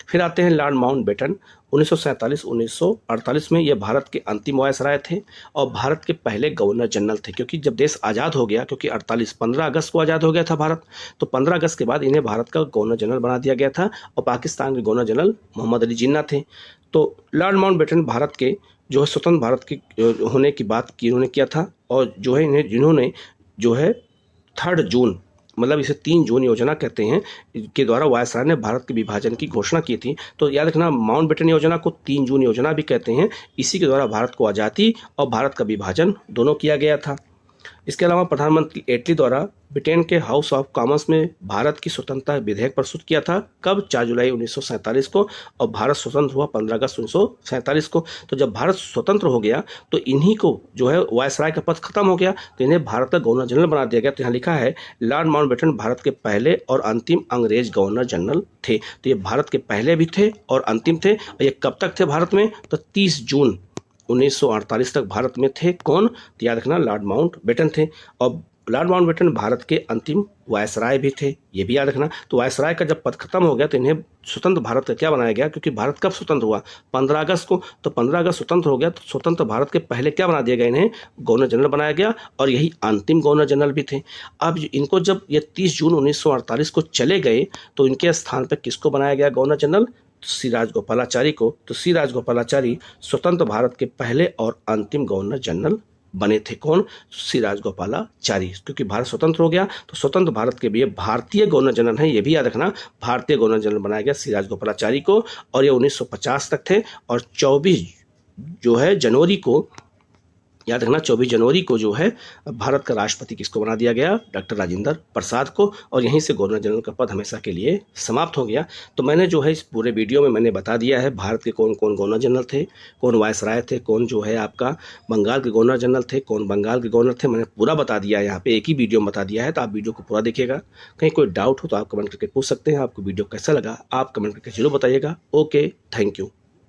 फिर आते हैं लॉर्ड माउंटबेटन। 1947-1948 में ये भारत के अंतिम वायसराय थे और भारत के पहले गवर्नर जनरल थे। क्योंकि जब देश आज़ाद हो गया, क्योंकि 15 अगस्त को आज़ाद हो गया था भारत, तो 15 अगस्त के बाद इन्हें भारत का गवर्नर जनरल बना दिया गया था और पाकिस्तान के गवर्नर जनरल मोहम्मद अली जिन्ना थे। तो लॉर्ड माउंटबेटन भारत के जो है स्वतंत्र भारत के होने की बात की उन्होंने किया था। और जो है जिन्होंने जो है 3 जून, मतलब इसे 3 जून योजना कहते हैं, के द्वारा वायसराय ने भारत के विभाजन की घोषणा की थी। तो याद रखना माउंटबेटन योजना को 3 जून योजना भी कहते हैं। इसी के द्वारा भारत को आज़ादी और भारत का विभाजन दोनों किया गया था। इसके अलावा प्रधानमंत्री एटली द्वारा ब्रिटेन के हाउस ऑफ कॉमन्स में भारत की स्वतंत्रता विधेयक प्रस्तुत किया था। कब? 4 जुलाई 1947 को। और भारत स्वतंत्र हुआ 15 अगस्त 1947 को। तो जब भारत स्वतंत्र हो गया तो इन्हीं को जो है वायसराय का पद खत्म हो गया, तो इन्हें भारत का गवर्नर जनरल बना दिया गया। तो यहाँ लिखा है लॉर्ड माउंटबेटन भारत के पहले और अंतिम अंग्रेज गवर्नर जनरल थे। तो ये भारत के पहले भी थे और अंतिम थे। और ये कब तक थे भारत में? तो 30 जून 1948 तक भारत में थे। कौन? तो याद रखना लॉर्ड माउंटबेटन थे। और लॉर्ड माउंटबेटन भारत के अंतिम वायसराय भी थे। ये भी याद रखना। तो वायसराय का जब पद खत्म हो गया तो इन्हें स्वतंत्र भारत का क्या बनाया गया? क्योंकि भारत कब स्वतंत्र हुआ? 15 अगस्त को। तो 15 अगस्त स्वतंत्र हो गया तो स्वतंत्र भारत के पहले क्या बना दिया गया? इन्हें गवर्नर जनरल बनाया गया और यही अंतिम गवर्नर जनरल भी थे। अब इनको जब ये 30 जून 1948 को चले गए तो इनके स्थान पर किसको बनाया गया गवर्नर जनरल? सी राजगोपालाचारी को। तो सी राजगोपालाचारी स्वतंत्र भारत के पहले और अंतिम गवर्नर जनरल बने थे। कौन? सी राजगोपालाचारी। क्योंकि भारत स्वतंत्र हो गया तो स्वतंत्र भारत के लिए भारतीय गवर्नर जनरल हैं। ये भी याद रखना, भारतीय गवर्नर जनरल बनाया गया सी राजगोपालाचारी को। और ये 1950 तक थे। और 24 जो है जनवरी को, याद रखना 24 जनवरी को जो है भारत का राष्ट्रपति किसको बना दिया गया? डॉक्टर राजेंद्र प्रसाद को। और यहीं से गवर्नर जनरल का पद हमेशा के लिए समाप्त हो गया। तो मैंने जो है इस पूरे वीडियो में मैंने बता दिया है भारत के कौन कौन गवर्नर जनरल थे, कौन वायसराय थे, कौन जो है आपका बंगाल के गवर्नर जनरल थे, कौन बंगाल के गवर्नर थे। मैंने पूरा बता दिया है यहाँ पे, एक ही वीडियो में बता दिया है। तो आप वीडियो को पूरा देखिएगा। कहीं कोई डाउट हो तो आप कमेंट करके पूछ सकते हैं। आपको वीडियो कैसा लगा आप कमेंट करके जरूर बताइएगा। Okay, thank you.